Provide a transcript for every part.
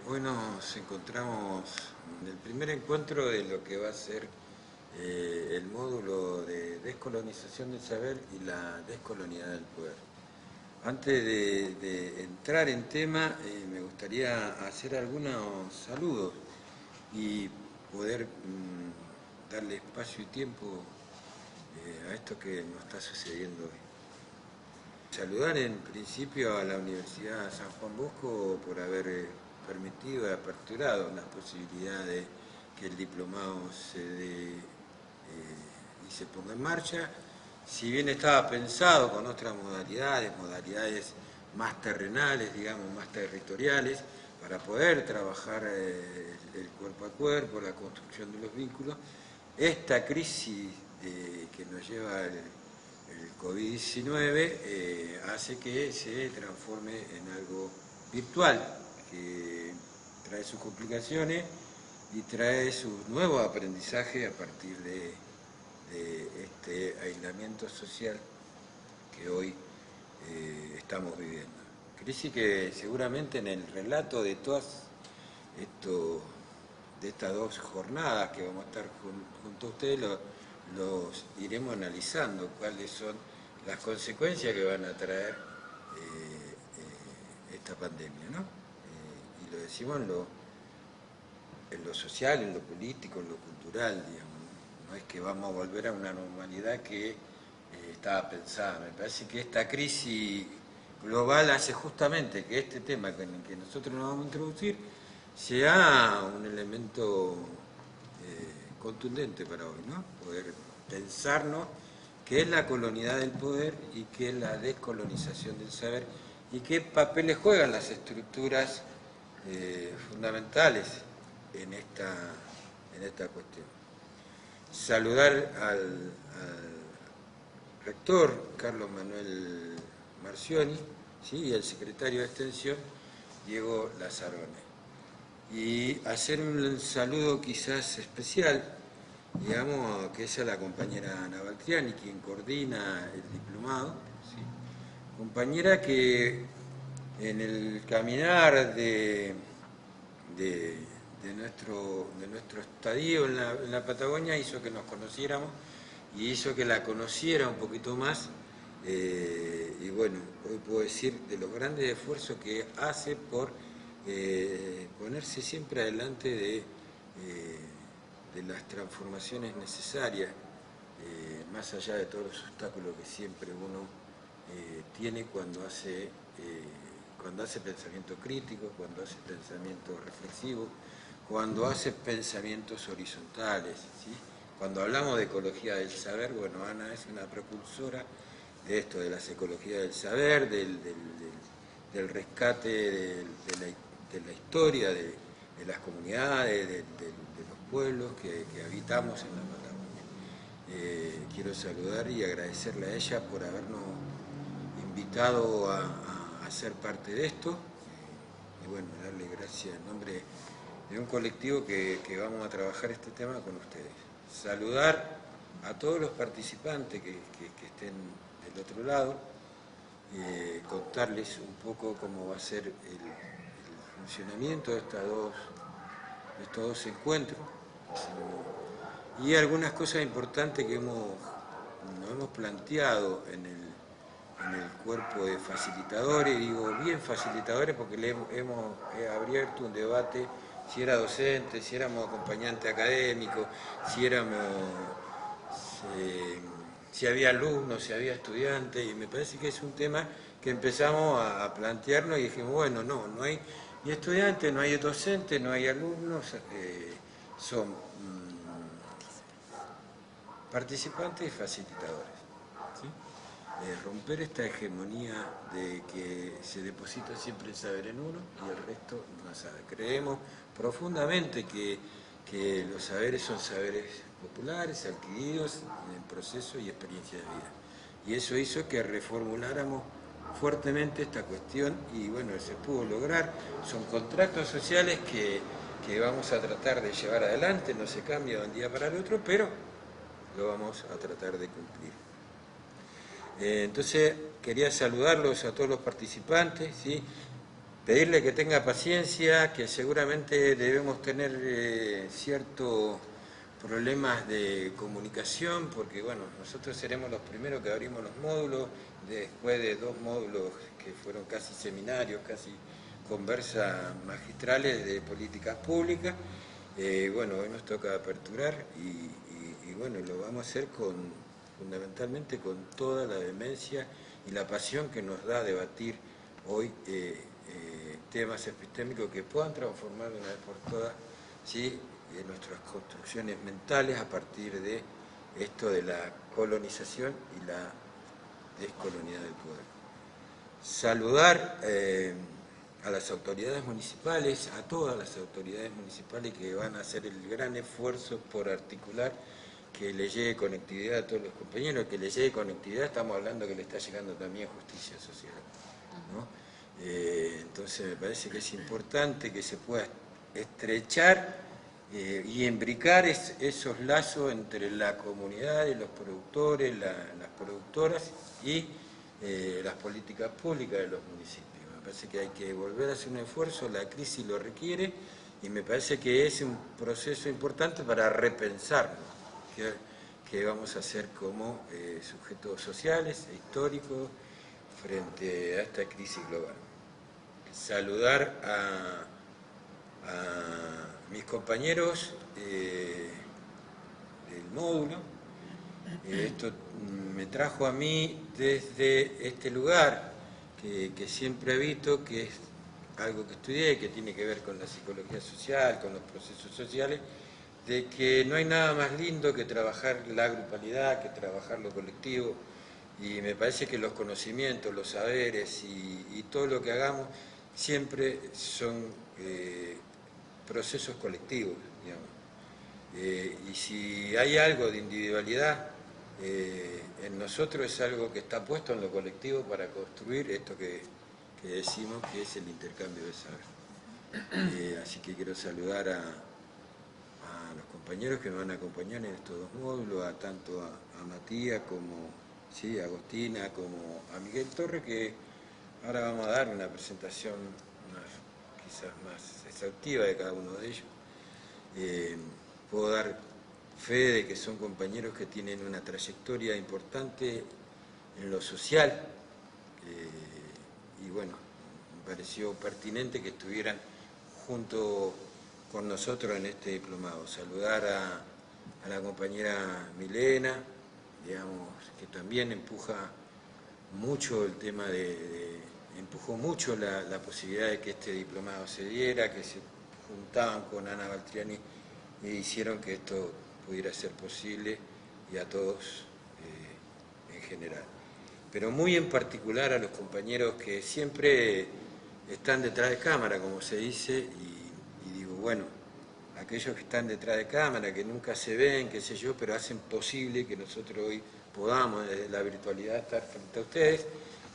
Hoy nos encontramos en el primer encuentro de lo que va a ser el módulo de descolonización del saber y la descolonialidad del poder. Antes de entrar en tema, me gustaría hacer algunos saludos y poder darle espacio y tiempo a esto que nos está sucediendo hoy. Saludar en principio a la Universidad San Juan Bosco por haber permitido y aperturado la posibilidad de que el diplomado se dé y se ponga en marcha. Si bien estaba pensado con otras modalidades más terrenales, digamos, más territoriales, para poder trabajar el cuerpo a cuerpo, la construcción de los vínculos, esta crisis que nos lleva el COVID-19 hace que se transforme en algo virtual, que trae sus complicaciones y trae sus nuevos aprendizajes a partir de este aislamiento social que hoy estamos viviendo. Crisis que seguramente en el relato de de estas dos jornadas que vamos a estar junto a ustedes los iremos analizando cuáles son las consecuencias que van a traer esta pandemia, ¿no? Y lo decimos en lo social, en lo político, en lo cultural, digamos. No es que vamos a volver a una normalidad que estaba pensada. Me parece que esta crisis global hace justamente que este tema en el que nosotros nos vamos a introducir sea un elemento contundente para hoy, ¿no? Poder pensarnos qué es la colonialidad del poder y qué es la descolonización del saber y qué papeles juegan las estructuras fundamentales en esta cuestión. Saludar al rector Carlos Manuel Marcioni, ¿sí? Y al secretario de Extensión Diego Lazarone. Y hacer un saludo quizás especial, digamos, que es a la compañera Ana Baltriani, quien coordina el diplomado, ¿sí? Compañera que en el caminar de nuestro estadio en la Patagonia hizo que nos conociéramos y hizo que la conociera un poquito más. Y bueno, hoy puedo decir de los grandes esfuerzos que hace por ponerse siempre adelante de las transformaciones necesarias, más allá de todos los obstáculos que siempre uno tiene cuando hace pensamiento crítico, cuando hace pensamiento reflexivo, cuando hace pensamientos horizontales, ¿sí? Cuando hablamos de ecología del saber, bueno, Ana es una precursora de esto, de las ecologías del saber, del rescate de la historia, de las comunidades, de los pueblos que habitamos en la Patagonia. Quiero saludar y agradecerle a ella por habernos invitado a ser parte de esto y bueno, darle gracias en nombre de un colectivo que vamos a trabajar este tema con ustedes. Saludar a todos los participantes que estén del otro lado, contarles un poco cómo va a ser el funcionamiento de estos dos encuentros y algunas cosas importantes que nos hemos planteado en el cuerpo de facilitadores, digo bien facilitadores porque hemos abierto un debate si era docente, si éramos acompañante académico, si había alumnos, si había estudiantes, y me parece que es un tema que empezamos a plantearnos y dijimos, bueno, no hay ni estudiantes, no hay docentes, no hay alumnos, son participantes y facilitadores. ¿Sí? Romper esta hegemonía de que se deposita siempre el saber en uno y el resto no sabe. Creemos profundamente que los saberes son saberes populares, adquiridos en proceso y experiencia de vida. Y eso hizo que reformuláramos fuertemente esta cuestión y bueno, se pudo lograr. Son contratos sociales que vamos a tratar de llevar adelante, no se cambia de un día para el otro, pero lo vamos a tratar de cumplir. Entonces quería saludarlos a todos los participantes, ¿sí? pedirle que tenga paciencia, que seguramente debemos tener ciertos problemas de comunicación, porque bueno, nosotros seremos los primeros que abrimos los módulos, después de 2 módulos que fueron casi seminarios, casi conversas magistrales de políticas públicas. Bueno, hoy nos toca aperturar y bueno, lo vamos a hacer fundamentalmente con toda la vehemencia y la pasión que nos da debatir hoy temas epistémicos que puedan transformar de una vez por todas, ¿sí?, nuestras construcciones mentales a partir de esto de la colonización y la descolonialidad del poder. Saludar a las autoridades municipales, a todas las autoridades municipales que van a hacer el gran esfuerzo por articular que le llegue conectividad a todos los compañeros, que le llegue conectividad, estamos hablando que le está llegando también justicia social, ¿no? Entonces me parece que es importante que se pueda estrechar y imbricar esos lazos entre la comunidad y los productores, las productoras y las políticas públicas de los municipios. Me parece que hay que volver a hacer un esfuerzo, la crisis lo requiere y me parece que es un proceso importante para repensarnos qué vamos a hacer como sujetos sociales e históricos frente a esta crisis global. Saludar a mis compañeros del módulo. Esto me trajo a mí desde este lugar que siempre habito, que es algo que estudié, que tiene que ver con la psicología social, con los procesos sociales, de que no hay nada más lindo que trabajar la grupalidad, que trabajar lo colectivo, y me parece que los conocimientos, los saberes y todo lo que hagamos siempre son procesos colectivos, digamos. Y si hay algo de individualidad en nosotros, es algo que está puesto en lo colectivo para construir esto que decimos que es el intercambio de saber. Así que quiero saludar a los compañeros que me van a acompañar en estos 2 módulos, tanto a Matías como a Agostina, como a Miguel Torres, que ahora vamos a dar una presentación quizás más exhaustiva de cada uno de ellos. Puedo dar fe de que son compañeros que tienen una trayectoria importante en lo social, y bueno, me pareció pertinente que estuvieran junto con nosotros en este diplomado. Saludar a la compañera Milena, digamos, que también empuja mucho el tema empujó mucho la posibilidad de que este diplomado se diera, que se juntaban con Ana Baltriani e hicieron que esto pudiera ser posible, y a todos en general. Pero muy en particular a los compañeros que siempre están detrás de cámara, como se dice, y digo, bueno, aquellos que están detrás de cámara, que nunca se ven, qué sé yo, pero hacen posible que nosotros hoy podamos desde la virtualidad estar frente a ustedes.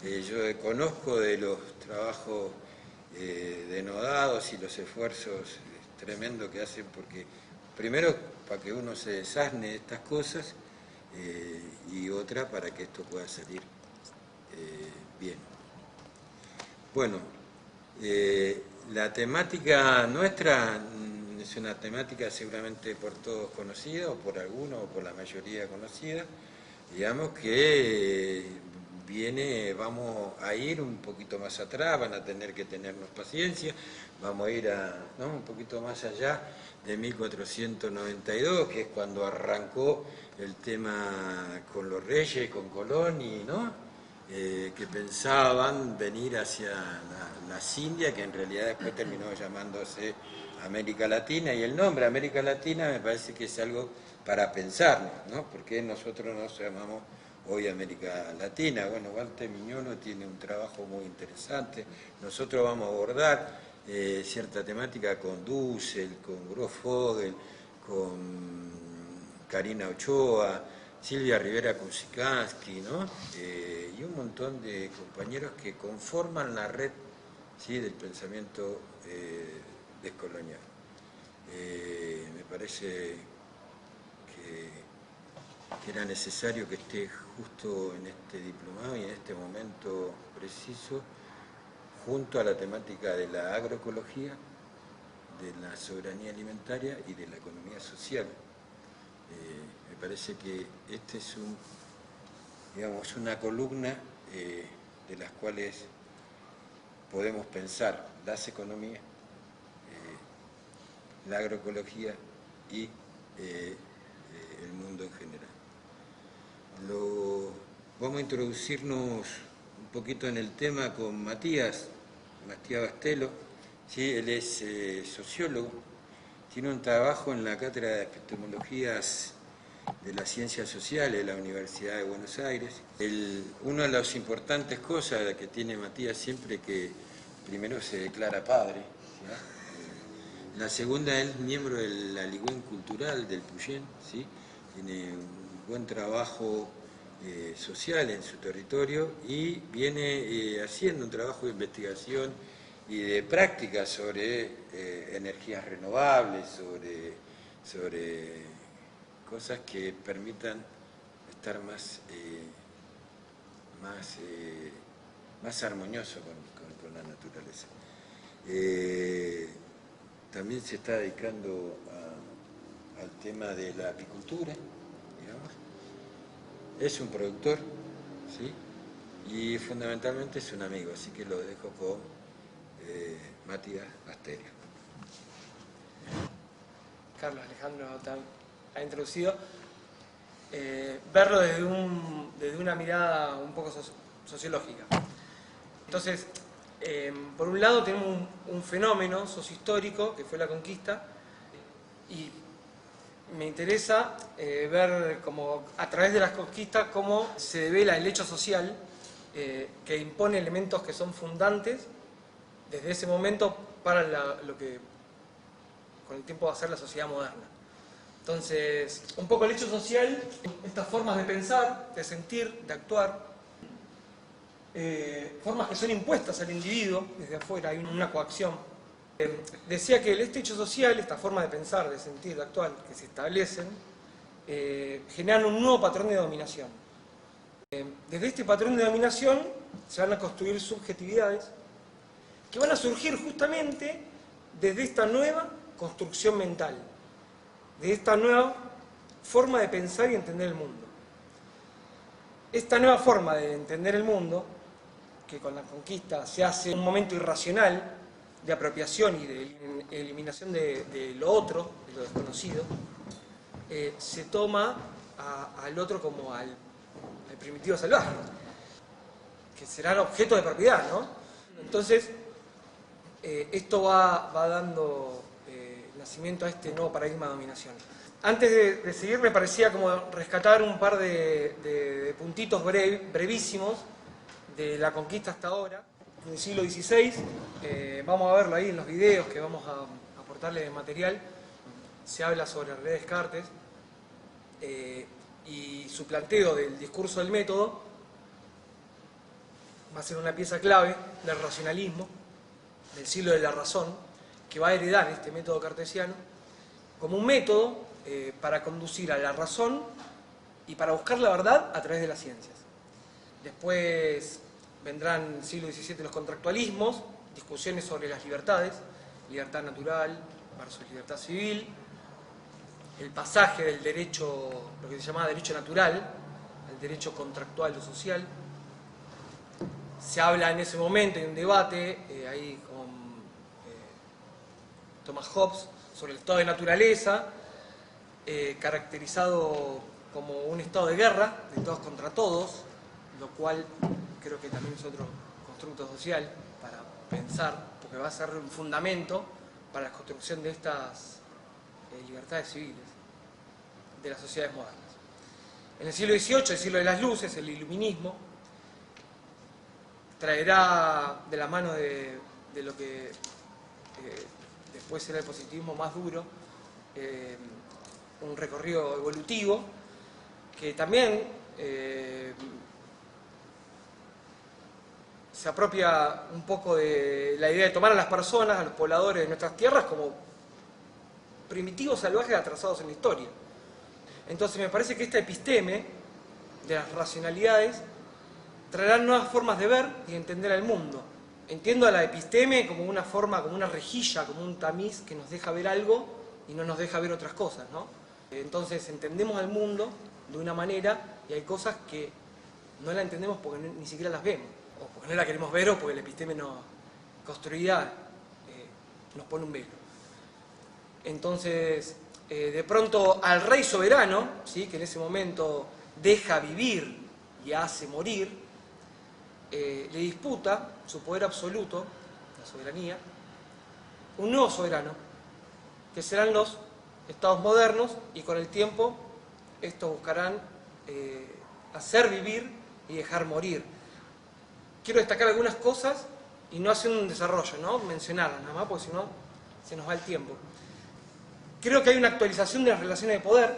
Yo conozco de los trabajos denodados y los esfuerzos tremendos que hacen, porque primero para que uno se desasne de estas cosas y otra para que esto pueda salir bien. Bueno, la temática nuestra es una temática seguramente por todos conocida, o por algunos, o por la mayoría conocida, digamos que vamos a ir un poquito más atrás, van a tener que tenernos paciencia, vamos a ir un poquito más allá de 1492, que es cuando arrancó el tema con los reyes, con Colón, y que pensaban venir hacia las Indias, que en realidad después terminó llamándose América Latina, y el nombre América Latina me parece que es algo para pensarnos, ¿no? Porque nosotros nos llamamos hoy América Latina. Bueno, Walter Miñolo tiene un trabajo muy interesante. Nosotros vamos a abordar cierta temática con Dussel, con Grosfogel, con Karina Ochoa, Silvia Rivera Kuczynski, ¿no? Y un montón de compañeros que conforman la red, ¿sí?, del pensamiento descolonial. Me parece que era necesario que esté justo en este diplomado y en este momento preciso junto a la temática de la agroecología, de la soberanía alimentaria y de la economía social. Me parece que este es una columna de las cuales podemos pensar las economías, la agroecología y el mundo en general. Vamos a introducirnos un poquito en el tema con Matías Bastelo. Sí, él es sociólogo, tiene un trabajo en la Cátedra de Epistemologías de las Ciencias Sociales de la Universidad de Buenos Aires. Una de las importantes cosas que tiene Matías siempre que primero se declara padre, ¿sí? La segunda, él es miembro de la Ligüen Cultural del Puyén, ¿sí? Tiene un buen trabajo social en su territorio y viene haciendo un trabajo de investigación y de práctica sobre energías renovables, sobre cosas que permitan estar más armonioso con la naturaleza. También se está dedicando al tema de la apicultura, digamos. Es un productor, ¿sí? Y fundamentalmente es un amigo, así que lo dejo con Matías Bastelo. Carlos Alejandro ha introducido, verlo desde una mirada un poco sociológica. Entonces, por un lado tenemos un fenómeno sociohistórico que fue la conquista, y me interesa ver como a través de las conquistas cómo se devela el hecho social que impone elementos que son fundantes desde ese momento para lo que con el tiempo va a ser la sociedad moderna. Entonces, un poco el hecho social, estas formas de pensar, de sentir, de actuar, formas que son impuestas al individuo desde afuera, hay una coacción. Decía que este hecho social, esta forma de pensar, de sentir, de actuar, que se establecen, generan un nuevo patrón de dominación. Desde este patrón de dominación se van a construir subjetividades que van a surgir justamente desde esta nueva construcción mental, de esta nueva forma de pensar y entender el mundo. Esta nueva forma de entender el mundo, que con la conquista se hace un momento irracional de apropiación y de eliminación de lo otro, de lo desconocido, se toma al otro como al primitivo salvaje, que será el objeto de propiedad, ¿no? Entonces, esto va dando nacimiento a este nuevo paradigma de dominación. Antes de seguir, me parecía como rescatar un par de puntitos brevísimos de la conquista hasta ahora, del siglo XVI. Vamos a verlo ahí en los videos que vamos a aportarle de material. Se habla sobre René Descartes y su planteo del discurso del método va a ser una pieza clave del racionalismo, del siglo de la razón, que va a heredar este método cartesiano como un método para conducir a la razón y para buscar la verdad a través de las ciencias. Después vendrán en el siglo XVII los contractualismos, discusiones sobre las libertades, libertad natural versus libertad civil, el pasaje del derecho, lo que se llamaba derecho natural, al derecho contractual o social. Se habla en ese momento, hay un debate ahí con Thomas Hobbes sobre el estado de naturaleza, caracterizado como un estado de guerra, de todos contra todos, lo cual creo que también es otro constructo social para pensar, porque va a ser un fundamento para la construcción de estas libertades civiles de las sociedades modernas. En el siglo XVIII, el siglo de las luces, el iluminismo, traerá de la mano de lo que después será el positivismo más duro, un recorrido evolutivo que también se apropia un poco de la idea de tomar a las personas, a los pobladores de nuestras tierras como primitivos salvajes atrasados en la historia. Entonces me parece que esta episteme de las racionalidades traerá nuevas formas de ver y entender el mundo, entiendo a la episteme como una forma, como una rejilla, como un tamiz que nos deja ver algo y no nos deja ver otras cosas, ¿no? Entonces entendemos al mundo de una manera y hay cosas que no la entendemos porque ni siquiera las vemos, o porque no la queremos ver o porque la episteme construida nos pone un velo. Entonces, de pronto al rey soberano, ¿sí?, que en ese momento deja vivir y hace morir, le disputa su poder absoluto, la soberanía, un nuevo soberano, que serán los estados modernos, y con el tiempo estos buscarán hacer vivir y dejar morir. Quiero destacar algunas cosas y no hacer un desarrollo, ¿no? Mencionarlas nada más, porque si no se nos va el tiempo. Creo que hay una actualización de las relaciones de poder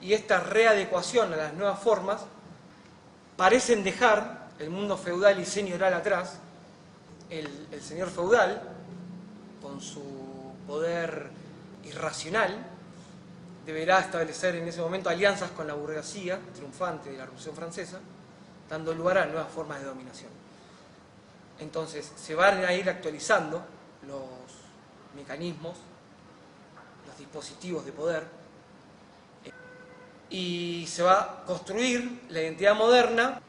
y esta readecuación a las nuevas formas parecen dejar el mundo feudal y señorial atrás. El señor feudal, con su poder irracional, deberá establecer en ese momento alianzas con la burguesía triunfante de la Revolución Francesa, dando lugar a nuevas formas de dominación. Entonces, se van a ir actualizando los mecanismos, los dispositivos de poder, y se va a construir la identidad moderna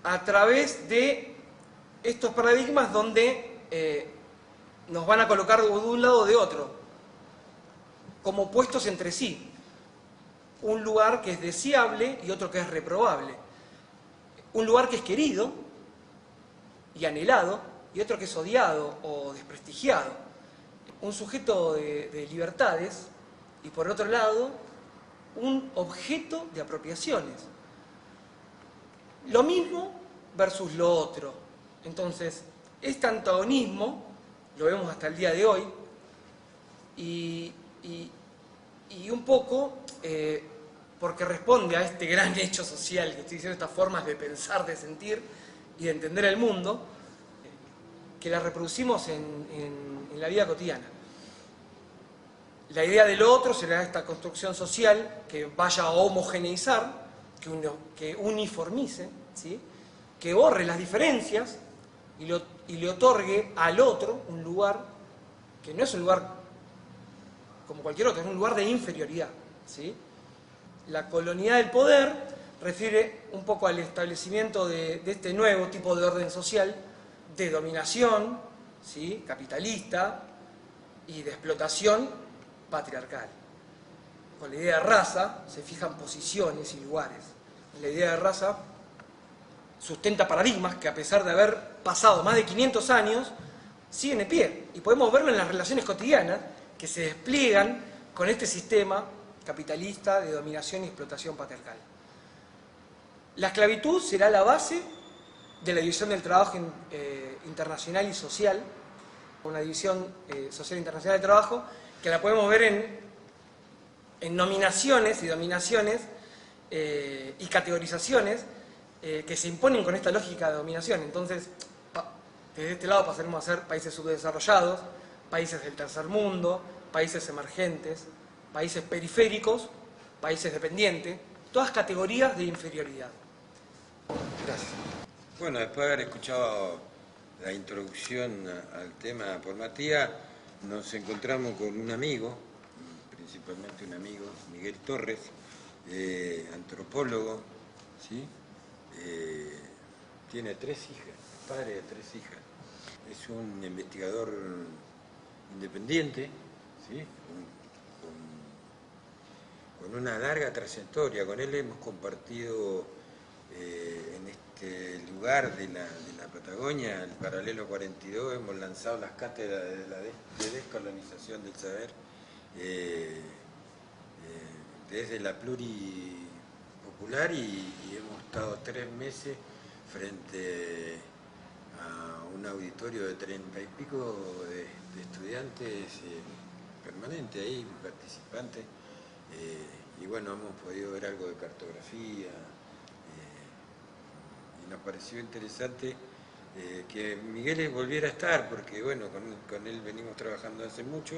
a través de estos paradigmas donde nos van a colocar de un lado o de otro, como opuestos entre sí. Un lugar que es deseable y otro que es reprobable. Un lugar que es querido y anhelado y otro que es odiado o desprestigiado. Un sujeto de libertades y, por otro lado, un objeto de apropiaciones. Lo mismo versus lo otro. Entonces, este antagonismo lo vemos hasta el día de hoy y un poco porque responde a este gran hecho social que estoy diciendo, estas formas de pensar, de sentir y de entender el mundo, que la reproducimos en la vida cotidiana. La idea del otro será esta construcción social que vaya a homogeneizar, que uniformice, ¿sí?, que borre las diferencias y le otorgue al otro un lugar que no es un lugar como cualquier otro, es un lugar de inferioridad, ¿sí? La colonialidad del poder refiere un poco al establecimiento de este nuevo tipo de orden social de dominación, ¿sí?, capitalista y de explotación patriarcal. Con la idea de raza se fijan posiciones y lugares. La idea de raza sustenta paradigmas que, a pesar de haber pasado más de 500 años, siguen de pie. Y podemos verlo en las relaciones cotidianas que se despliegan con este sistema capitalista de dominación y explotación patriarcal. La esclavitud será la base de la división del trabajo internacional y social, una división social internacional del trabajo, que la podemos ver en nominaciones y dominaciones y categorizaciones que se imponen con esta lógica de dominación. Entonces, desde este lado pasaremos a ser países subdesarrollados, países del tercer mundo, países emergentes, países periféricos, países dependientes, todas categorías de inferioridad. Gracias. Bueno, después de haber escuchado la introducción al tema por Matías, nos encontramos con un amigo, principalmente un amigo, Miguel Torres, antropólogo, ¿sí? Tiene 3 hijas, padre de 3 hijas. Es un investigador independiente, ¿sí?, con una larga trayectoria. Con él hemos compartido en este lugar de la Patagonia, el Paralelo 42, hemos lanzado las cátedras de descolonización del saber desde la pluripopular y hemos estado 3 meses frente a un auditorio de 30 y pico de estudiantes permanentes ahí, participantes, y bueno, hemos podido ver algo de cartografía y nos pareció interesante que Miguel volviera a estar, porque bueno, con él venimos trabajando hace mucho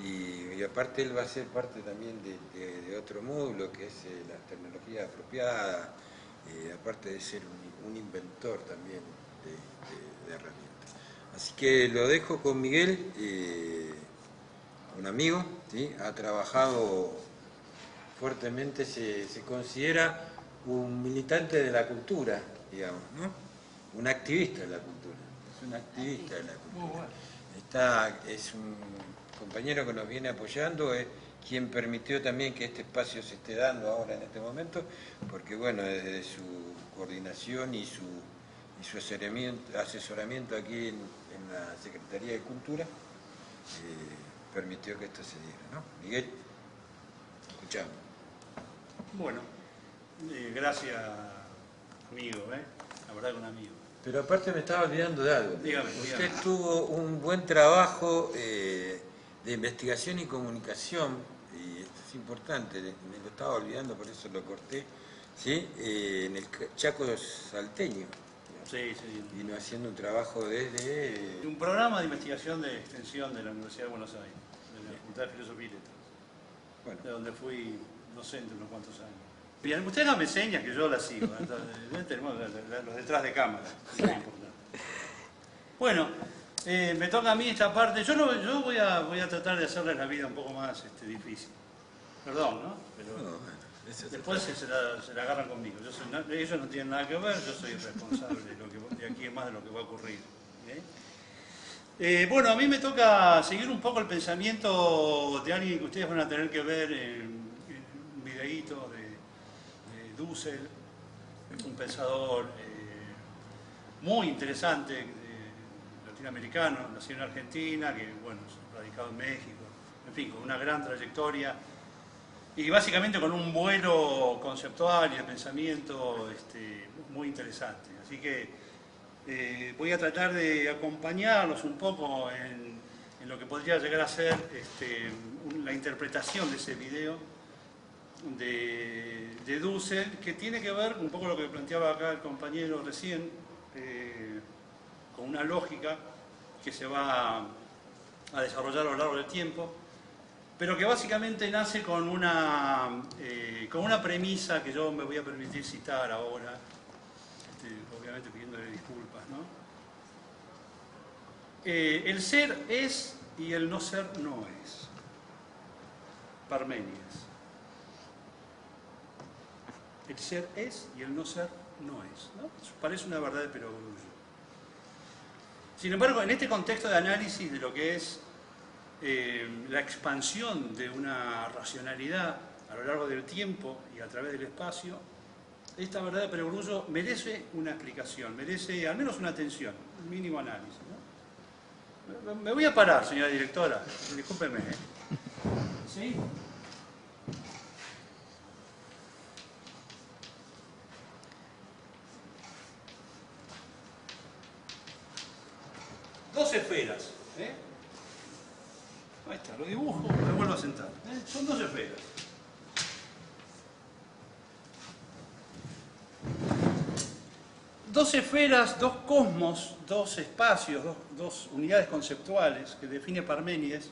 y aparte él va a ser parte también de otro módulo que es las tecnologías apropiadas, aparte de ser un inventor también de herramientas. Así que lo dejo con Miguel, un amigo, ¿sí? Ha trabajado fuertemente, se considera un militante de la cultura, digamos, ¿no? Un activista de la cultura, es un activista de la cultura. Es un compañero que nos viene apoyando, es quien permitió también que este espacio se esté dando ahora en este momento, porque bueno, desde su coordinación y su asesoramiento aquí en la Secretaría de Cultura, permitió que esto se diera, ¿no? Miguel, escuchamos. Bueno, gracias, amigo, la verdad que un amigo. Pero aparte me estaba olvidando de algo. Dígame. Usted tuvo un buen trabajo de investigación y comunicación, y esto es importante, me lo estaba olvidando, por eso lo corté, ¿sí? En el Chaco salteño. Sí. Vino haciendo un trabajo desde... Un programa de investigación de extensión de la Universidad de Buenos Aires, de la Facultad de Filosofía y Letras, Bueno. de donde fui docente unos cuantos años. Bien, usted no me enseña que yo la sigo, tenemos los detrás de cámara, es muy importante. Bueno, me toca a mí esta parte, yo voy a tratar de hacerles la vida un poco más difícil. Perdón, ¿no? Pero después se la agarran conmigo. Ellos no tienen nada que ver, yo soy el responsable de aquí en más de lo que va a ocurrir. Bueno, a mí me toca seguir un poco el pensamiento de alguien que ustedes van a tener que ver en un videíto de Dussel, un pensador muy interesante, latinoamericano, nacido en Argentina, que bueno, radicado en México, en fin, con una gran trayectoria y básicamente con un vuelo conceptual y de pensamiento muy interesante. Así que voy a tratar de acompañarlos un poco en lo que podría llegar a ser la interpretación de ese video de Dussel, que tiene que ver un poco lo que planteaba acá el compañero recién, con una lógica que se va a desarrollar a lo largo del tiempo, pero que básicamente nace con una premisa que yo me voy a permitir citar ahora, obviamente pidiéndole disculpas, ¿no? El ser es y el no ser no es. Parménides. El ser es y el no ser no es, ¿no? Parece una verdad de perogrullo. Sin embargo, en este contexto de análisis de lo que es la expansión de una racionalidad a lo largo del tiempo y a través del espacio, esta verdad de perogrullo merece una explicación, merece al menos una atención, un mínimo análisis, ¿no? Me voy a parar, señora directora, discúlpeme. ¿Sí? Dos esferas. Ahí está, lo dibujo, me vuelvo a sentar. Son dos esferas. Dos esferas, dos cosmos, dos espacios, dos unidades conceptuales que define Parménides.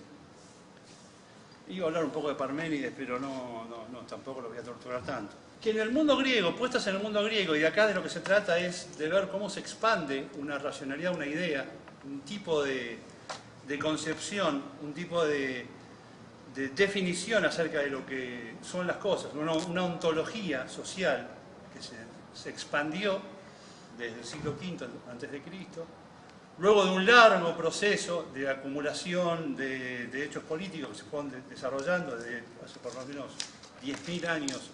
Iba a hablar un poco de Parménides, pero no, tampoco lo voy a torturar tanto. Que en el mundo griego, puestas en el mundo griego, y de acá de lo que se trata es de ver cómo se expande una racionalidad, una idea, un tipo de concepción, un tipo de definición acerca de lo que son las cosas, una ontología social que se expandió desde el siglo V a.C., luego de un largo proceso de acumulación de hechos políticos que se fueron desarrollando desde hace por lo menos 10.000 años,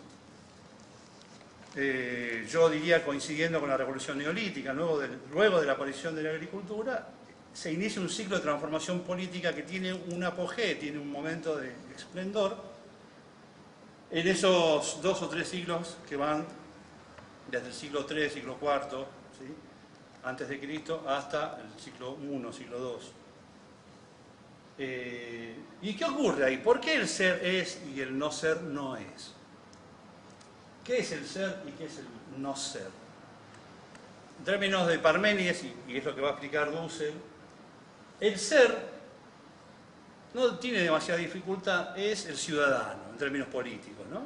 yo diría coincidiendo con la Revolución Neolítica, luego de la aparición de la agricultura, se inicia un ciclo de transformación política que tiene un apogeo, tiene un momento de esplendor en esos 2 o 3 siglos que van desde el siglo III, siglo IV, ¿sí?, antes de Cristo, hasta el siglo I, siglo II. ¿Y qué ocurre ahí? ¿Por qué el ser es y el no ser no es? ¿Qué es el ser y qué es el no ser? En términos de Parménides, y es lo que va a explicar Dussel, el ser no tiene demasiada dificultad, es el ciudadano, en términos políticos, ¿no?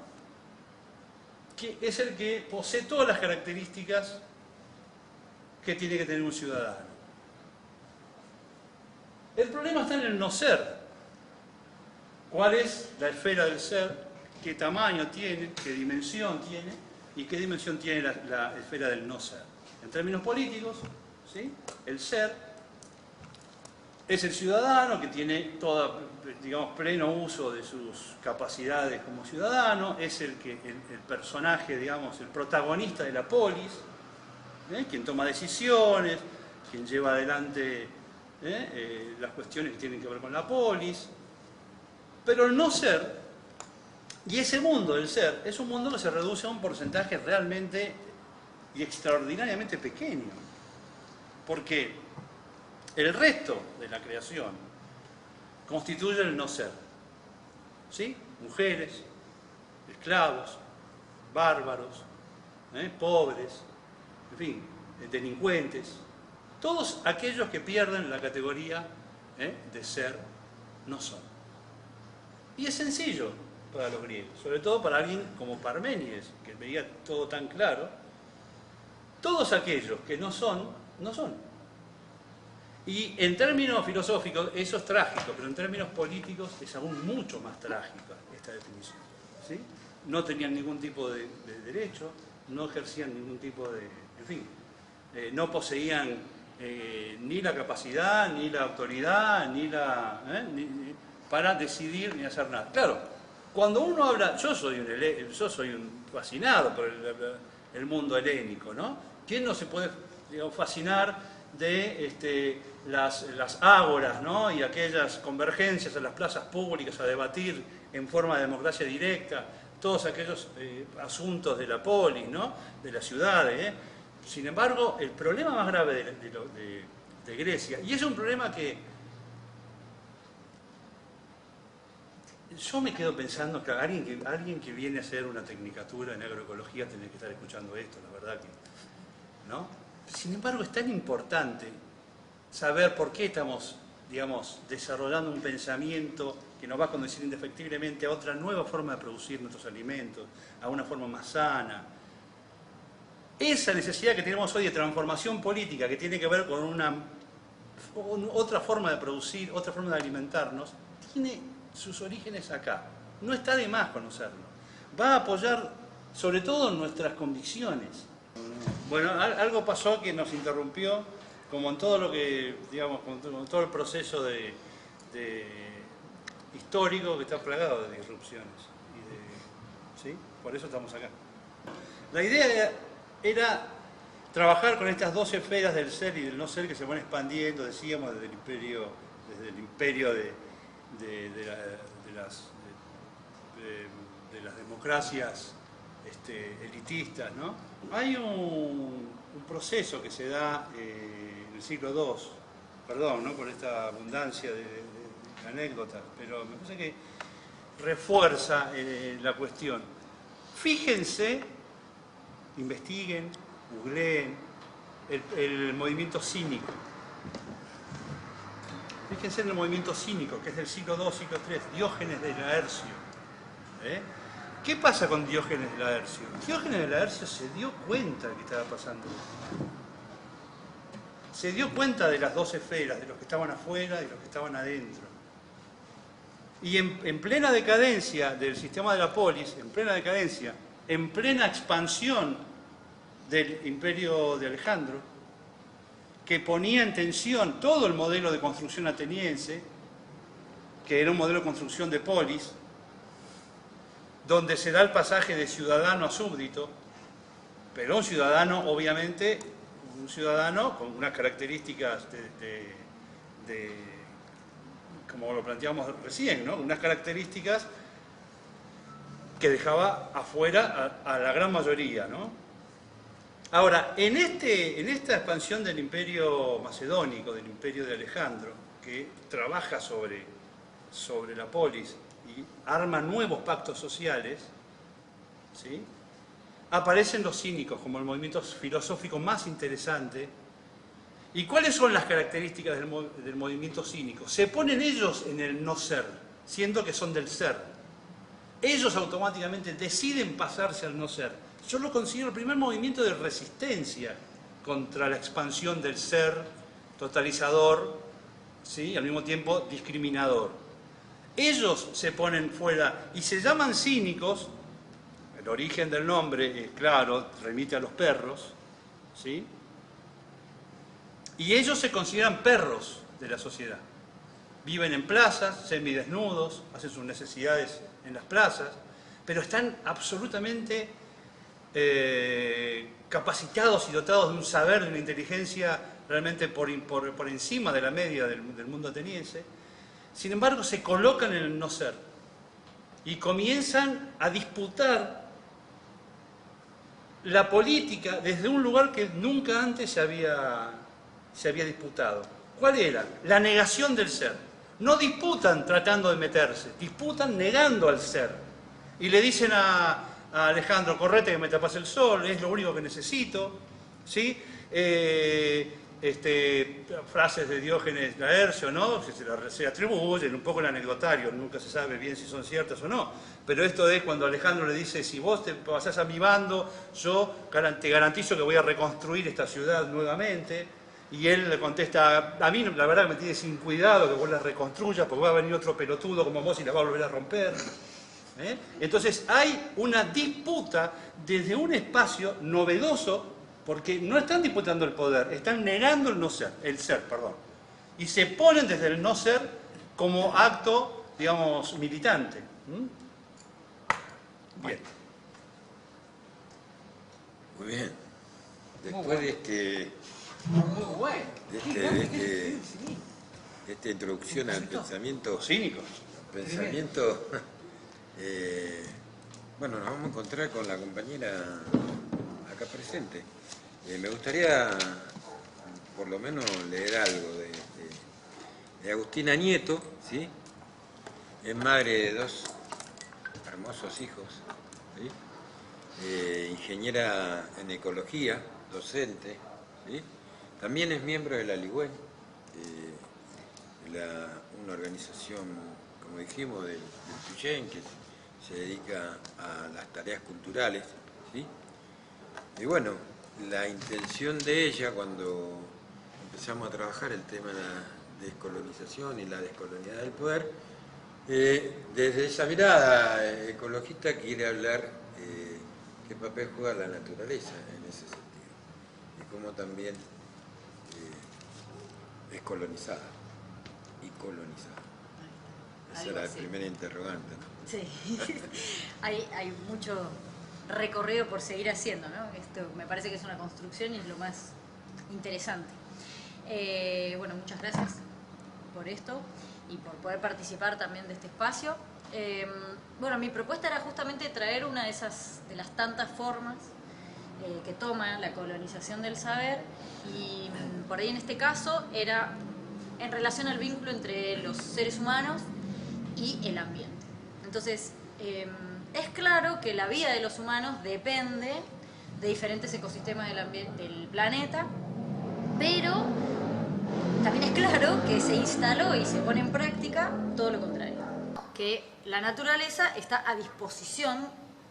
Que es el que posee todas las características que tiene que tener un ciudadano. El problema está en el no ser. ¿Cuál es la esfera del ser? ¿Qué tamaño tiene? ¿Qué dimensión tiene? ¿Y qué dimensión tiene la esfera del no ser? En términos políticos, ¿sí? El ser es el ciudadano que tiene todo, digamos, pleno uso de sus capacidades como ciudadano, es el personaje, digamos, el protagonista de la polis, quien toma decisiones, quien lleva adelante las cuestiones que tienen que ver con la polis. Pero el no ser, y ese mundo del ser, es un mundo que se reduce a un porcentaje realmente y extraordinariamente pequeño. Porque el resto de la creación constituye el no ser. ¿Sí? Mujeres, esclavos, bárbaros, pobres, en fin, delincuentes, todos aquellos que pierden la categoría de ser, no son. Y es sencillo para los griegos, sobre todo para alguien como Parménides, que veía todo tan claro. Todos aquellos que no son, no son. Y en términos filosóficos eso es trágico, pero en términos políticos es aún mucho más trágica esta definición. ¿Sí? No tenían ningún tipo de derecho, no ejercían ningún tipo de... En fin, no poseían ni la capacidad, ni la autoridad, para decidir ni hacer nada. Claro, cuando uno habla... Yo soy un fascinado por el mundo helénico, ¿no? ¿Quién no se puede, digamos, fascinar de las ágoras, ¿no? Y aquellas convergencias en las plazas públicas a debatir en forma de democracia directa todos aquellos asuntos de la polis, ¿no? De las ciudades, Sin embargo, el problema más grave de Grecia, y es un problema que yo me quedo pensando que alguien que viene a hacer una tecnicatura en agroecología tiene que estar escuchando esto, la verdad que, ¿no? Sin embargo, es tan importante saber por qué estamos, digamos, desarrollando un pensamiento que nos va a conducir indefectiblemente a otra nueva forma de producir nuestros alimentos, a una forma más sana. Esa necesidad que tenemos hoy de transformación política, que tiene que ver con otra forma de producir, otra forma de alimentarnos, tiene sus orígenes acá. No está de más conocerlo. Va a apoyar sobre todo nuestras convicciones. Bueno, algo pasó que nos interrumpió, como en todo lo que, digamos, con todo el proceso histórico que está plagado de disrupciones. ¿Sí? Por eso estamos acá. La idea era trabajar con estas dos esferas del ser y del no ser que se van expandiendo, decíamos, desde el imperio de las democracias elitistas, ¿no? Hay un proceso que se da en el siglo II, perdón, ¿no? Por esta abundancia de anécdotas, pero me parece que refuerza la cuestión. Fíjense, investiguen, googleen el movimiento cínico. Fíjense en el movimiento cínico, que es del siglo II, siglo III, Diógenes de Laercio. ¿Qué pasa con Diógenes de Laercio? Diógenes de Laercio se dio cuenta de que estaba pasando. Se dio cuenta de las dos esferas, de los que estaban afuera y de los que estaban adentro. Y en plena decadencia del sistema de la polis, en plena decadencia, en plena expansión del imperio de Alejandro, que ponía en tensión todo el modelo de construcción ateniense, que era un modelo de construcción de polis, donde se da el pasaje de ciudadano a súbdito, pero un ciudadano, obviamente, un ciudadano con unas características como lo planteamos recién, ¿no? Unas características que dejaba afuera a la gran mayoría, ¿no? Ahora, en esta expansión del imperio macedónico, del imperio de Alejandro, que trabaja sobre la polis y arma nuevos pactos sociales, ¿sí? Aparecen los cínicos como el movimiento filosófico más interesante. ¿Y cuáles son las características del movimiento cínico? Se ponen ellos en el no ser, siendo que son del ser. Ellos automáticamente deciden pasarse al no ser. Yo lo considero el primer movimiento de resistencia contra la expansión del ser totalizador, ¿sí? Al mismo tiempo discriminador. Ellos se ponen fuera y se llaman cínicos. El origen del nombre, claro, remite a los perros, ¿sí? Y ellos se consideran perros de la sociedad. Viven en plazas, semidesnudos, hacen sus necesidades en las plazas, pero están absolutamente capacitados y dotados de un saber, de una inteligencia realmente por encima de la media del mundo ateniense. Sin embargo, se colocan en el no ser y comienzan a disputar la política desde un lugar que nunca antes se había disputado. ¿Cuál era? La negación del ser. No disputan tratando de meterse, disputan negando al ser. Y le dicen a Alejandro, correte que me tapas el sol, es lo único que necesito, ¿sí? Frases de Diógenes Laercio, ¿no? Se atribuyen un poco el anecdotario, nunca se sabe bien si son ciertas o no, pero esto es cuando Alejandro le dice, si vos te pasás a mi bando, yo te garantizo que voy a reconstruir esta ciudad nuevamente, y él le contesta, a mí la verdad que me tiene sin cuidado que vos la reconstruyas, porque va a venir otro pelotudo como vos y la va a volver a romper. Entonces hay una disputa desde un espacio novedoso, porque no están disputando el poder, están negando el ser, perdón. Y se ponen desde el no ser como acto, digamos, militante. Bien. Muy bien. Después de esta introducción al pensamiento cínico. Bueno, nos vamos a encontrar con la compañera acá presente. Me gustaría por lo menos leer algo de Agustina Nieto, ¿sí? Es madre de 2 hermosos hijos, ¿sí? Ingeniera en ecología, docente, ¿sí? También es miembro de la Ligüen, una organización, como dijimos, del Tuyén, que se dedica a las tareas culturales, ¿sí? Y bueno, la intención de ella cuando empezamos a trabajar el tema de la descolonización y la descolonialidad del poder, desde esa mirada ecologista quiere hablar qué papel juega la naturaleza en ese sentido y cómo también es colonizada y colonizada. Esa era la primera interrogante, ¿no? Sí, hay mucho recorrido por seguir haciendo, ¿no? Esto me parece que es una construcción y es lo más interesante. Bueno, muchas gracias por esto y por poder participar también de este espacio. Bueno, mi propuesta era justamente traer una de las tantas formas que toma la colonización del saber, y por ahí en este caso era en relación al vínculo entre los seres humanos y el ambiente. Entonces, es claro que la vida de los humanos depende de diferentes ecosistemas del planeta, pero también es claro que se instaló y se pone en práctica todo lo contrario, que la naturaleza está a disposición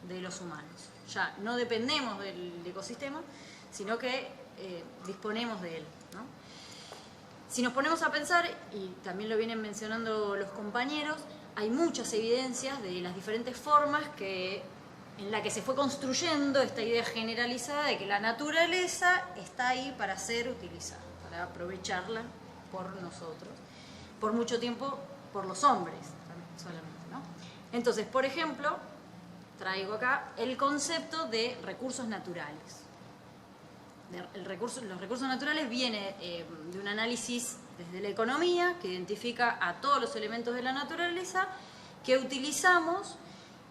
de los humanos. Ya no dependemos del ecosistema, sino que disponemos de él, ¿no? Si nos ponemos a pensar, y también lo vienen mencionando los compañeros, hay muchas evidencias de las diferentes formas en la que se fue construyendo esta idea generalizada de que la naturaleza está ahí para ser utilizada, para aprovecharla por nosotros, por mucho tiempo por los hombres solamente, ¿no? Entonces, por ejemplo, traigo acá el concepto de recursos naturales. Los recursos naturales viene de un análisis desde la economía que identifica a todos los elementos de la naturaleza que utilizamos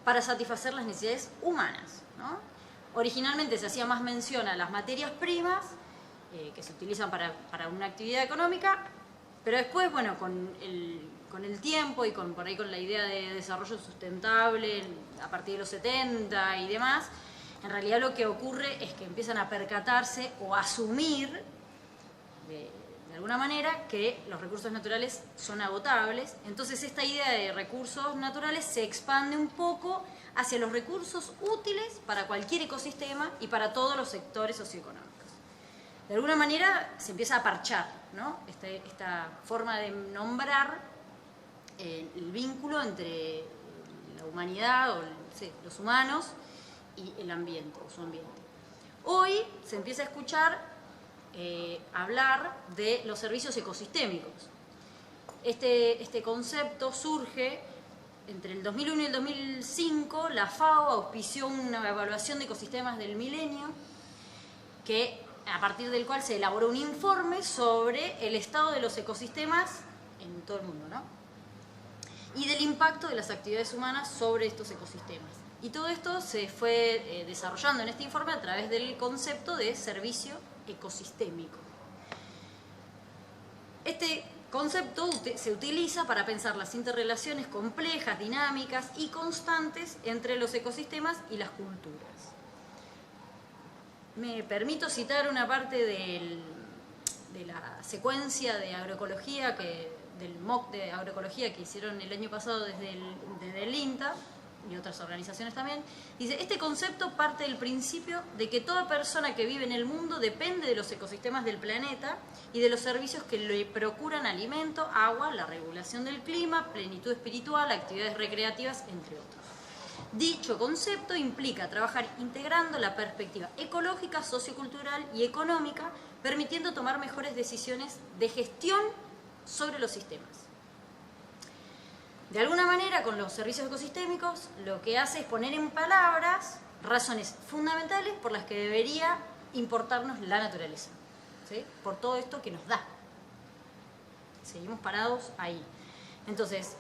para satisfacer las necesidades humanas, ¿no? Originalmente se hacía más mención a las materias primas que se utilizan para una actividad económica, pero después, bueno, con el tiempo y por ahí con la idea de desarrollo sustentable a partir de los 70 y demás, en realidad lo que ocurre es que empiezan a percatarse o a asumir de alguna manera que los recursos naturales son agotables. Entonces esta idea de recursos naturales se expande un poco hacia los recursos útiles para cualquier ecosistema y para todos los sectores socioeconómicos. de alguna manera se empieza a parchar, ¿no? Esta forma de nombrar el vínculo entre la humanidad o los humanos y el ambiente o su ambiente. Hoy se empieza a escuchar hablar de los servicios ecosistémicos. Este concepto surge entre el 2001 y el 2005. La FAO auspició una evaluación de ecosistemas del milenio a partir del cual se elaboró un informe sobre el estado de los ecosistemas en todo el mundo, ¿no? Y del impacto de las actividades humanas sobre estos ecosistemas. Y todo esto se fue desarrollando en este informe a través del concepto de servicio ecosistémico. Este concepto se utiliza para pensar las interrelaciones complejas, dinámicas y constantes entre los ecosistemas y las culturas. Me permito citar una parte de la secuencia de agroecología, del MOOC de agroecología que hicieron el año pasado desde el INTA y otras organizaciones también. Dice: este concepto parte del principio de que toda persona que vive en el mundo depende de los ecosistemas del planeta y de los servicios que le procuran alimento, agua, la regulación del clima, plenitud espiritual, actividades recreativas, entre otros. Dicho concepto implica trabajar integrando la perspectiva ecológica, sociocultural y económica, permitiendo tomar mejores decisiones de gestión sobre los sistemas. De alguna manera, con los servicios ecosistémicos, lo que hace es poner en palabras razones fundamentales por las que debería importarnos la naturaleza, ¿sí? Por todo esto que nos da. Seguimos parados ahí. Entonces,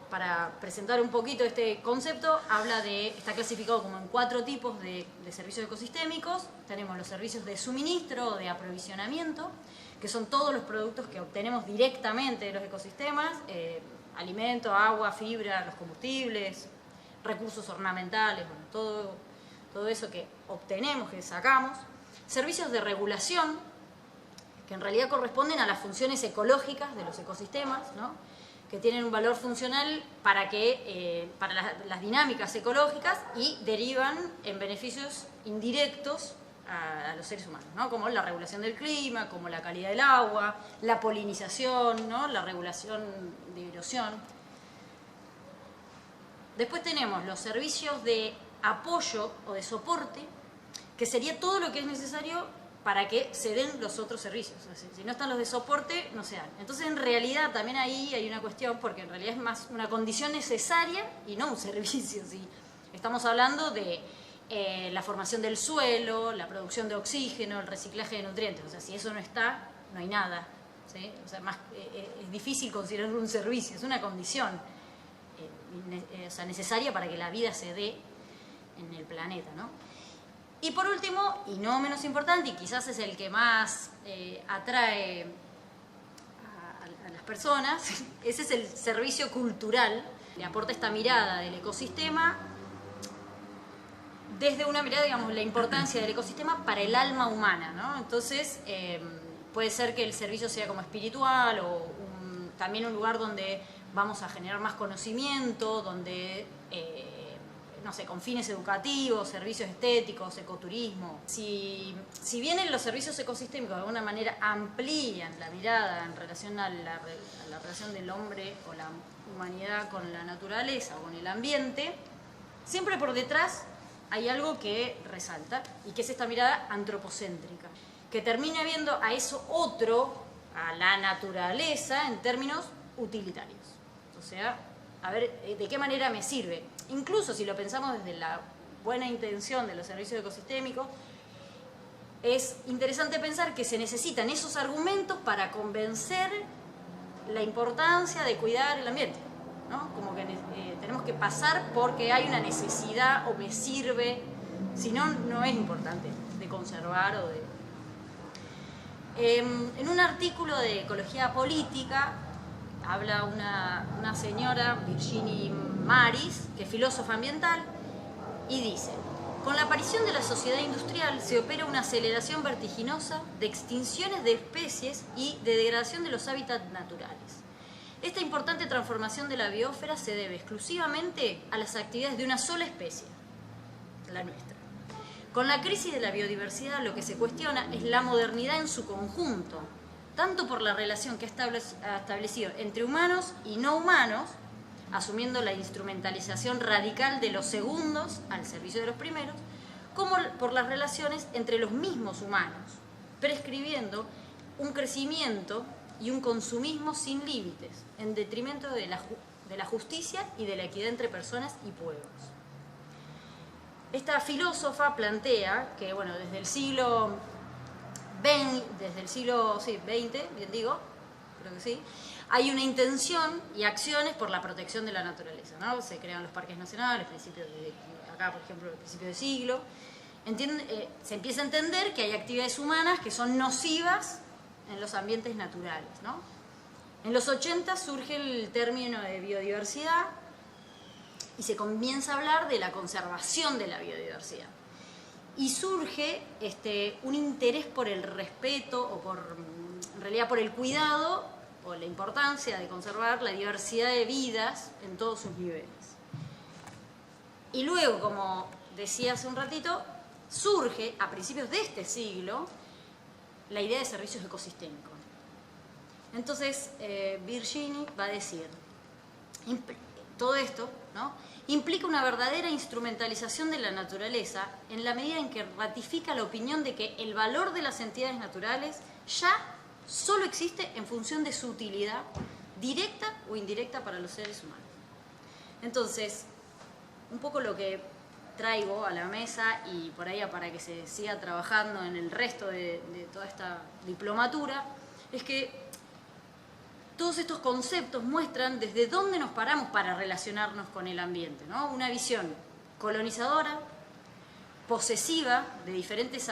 para presentar un poquito este concepto, está clasificado como en 4 tipos de servicios ecosistémicos. Tenemos los servicios de suministro o de aprovisionamiento, que son todos los productos que obtenemos directamente de los ecosistemas, alimento, agua, fibra, los combustibles, recursos ornamentales, bueno, todo eso que obtenemos, que sacamos. Servicios de regulación, que en realidad corresponden a las funciones ecológicas de los ecosistemas, ¿no? Que tienen un valor funcional para las dinámicas ecológicas y derivan en beneficios indirectos a los seres humanos, ¿no? Como la regulación del clima, como la calidad del agua, la polinización, ¿no? La regulación de erosión. Después tenemos los servicios de apoyo o de soporte, que sería todo lo que es necesario para que se den los otros servicios. O sea, si no están los de soporte, no se dan. Entonces, en realidad, también ahí hay una cuestión, porque en realidad es más una condición necesaria y no un servicio. ¿Sí? Estamos hablando de la formación del suelo, la producción de oxígeno, el reciclaje de nutrientes. O sea, si eso no está, no hay nada. ¿Sí? O sea, es difícil considerarlo un servicio, es una condición necesaria para que la vida se dé en el planeta, ¿no? Y por último, y no menos importante, y quizás es el que más atrae a las personas, ese es el servicio cultural. Le aporta esta mirada del ecosistema desde una mirada, digamos, la importancia del ecosistema para el alma humana, ¿no? Entonces, puede ser que el servicio sea como espiritual o también un lugar donde vamos a generar más conocimiento, donde no sé, con fines educativos, servicios estéticos, ecoturismo. Si bien los servicios ecosistémicos de alguna manera amplían la mirada en relación a la relación del hombre o la humanidad con la naturaleza o con el ambiente, siempre por detrás hay algo que resalta y que es esta mirada antropocéntrica, que termina viendo a eso otro, a la naturaleza, en términos utilitarios. O sea, a ver, ¿de qué manera me sirve? Incluso si lo pensamos desde la buena intención de los servicios ecosistémicos, es interesante pensar que se necesitan esos argumentos para convencer la importancia de cuidar el ambiente, ¿no? Como que tenemos que pasar porque hay una necesidad o me sirve, si no, no es importante de conservar o de... En un artículo de Ecología Política, habla una señora, Virginie Maris, que es filósofa ambiental, y dice: con la aparición de la sociedad industrial se opera una aceleración vertiginosa de extinciones de especies y de degradación de los hábitats naturales. Esta importante transformación de la biosfera se debe exclusivamente a las actividades de una sola especie, la nuestra. Con la crisis de la biodiversidad lo que se cuestiona es la modernidad en su conjunto, tanto por la relación que ha establecido entre humanos y no humanos, asumiendo la instrumentalización radical de los segundos al servicio de los primeros, como por las relaciones entre los mismos humanos, prescribiendo un crecimiento y un consumismo sin límites, en detrimento de la justicia y de la equidad entre personas y pueblos. Esta filósofa plantea que, bueno, desde el siglo XX, bien digo, creo que sí, hay una intención y acciones por la protección de la naturaleza, ¿no? Se crean los parques nacionales, acá, por ejemplo, el principio de siglo. Se empieza a entender que hay actividades humanas que son nocivas en los ambientes naturales, ¿no? En los 80 surge el término de biodiversidad y se comienza a hablar de la conservación de la biodiversidad. Y surge un interés por el respeto o en realidad por el cuidado o la importancia de conservar la diversidad de vidas en todos sus niveles. Y luego, como decía hace un ratito, surge a principios de este siglo la idea de servicios ecosistémicos. Entonces, Virginie va a decir, todo esto, ¿no?, implica una verdadera instrumentalización de la naturaleza en la medida en que ratifica la opinión de que el valor de las entidades naturales ya solo existe en función de su utilidad directa o indirecta para los seres humanos. Entonces, un poco lo que traigo a la mesa y por ahí para que se siga trabajando en el resto de toda esta diplomatura es que todos estos conceptos muestran desde dónde nos paramos para relacionarnos con el ambiente, ¿no? Una visión colonizadora, posesiva de diferentes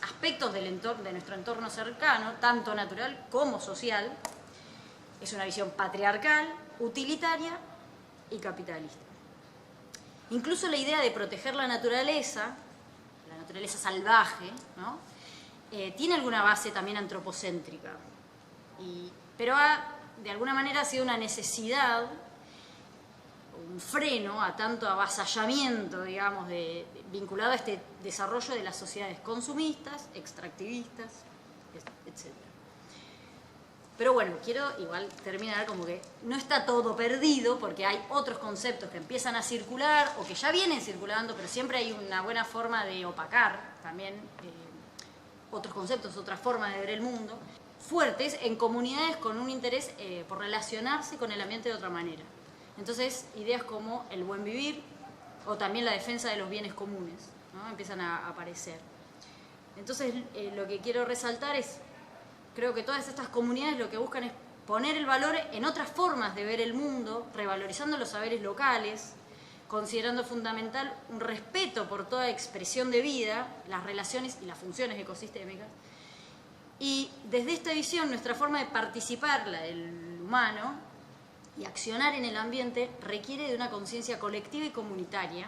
aspectos de nuestro entorno cercano, tanto natural como social. Es una visión patriarcal, utilitaria y capitalista. Incluso la idea de proteger la naturaleza salvaje, ¿no?, tiene alguna base también antropocéntrica. Pero de alguna manera ha sido una necesidad, un freno a tanto avasallamiento, digamos, vinculado a este desarrollo de las sociedades consumistas, extractivistas, etc. Pero bueno, quiero igual terminar como que no está todo perdido, porque hay otros conceptos que empiezan a circular o que ya vienen circulando, pero siempre hay una buena forma de opacar también otros conceptos, otras formas de ver el mundo, fuertes en comunidades con un interés por relacionarse con el ambiente de otra manera. Entonces, ideas como el buen vivir o también la defensa de los bienes comunes, ¿no?, empiezan a aparecer. Entonces, lo que quiero resaltar es, creo que todas estas comunidades lo que buscan es poner el valor en otras formas de ver el mundo, revalorizando los saberes locales, considerando fundamental un respeto por toda expresión de vida, las relaciones y las funciones ecosistémicas. Y desde esta visión, nuestra forma de participar, la del humano, y accionar en el ambiente requiere de una conciencia colectiva y comunitaria,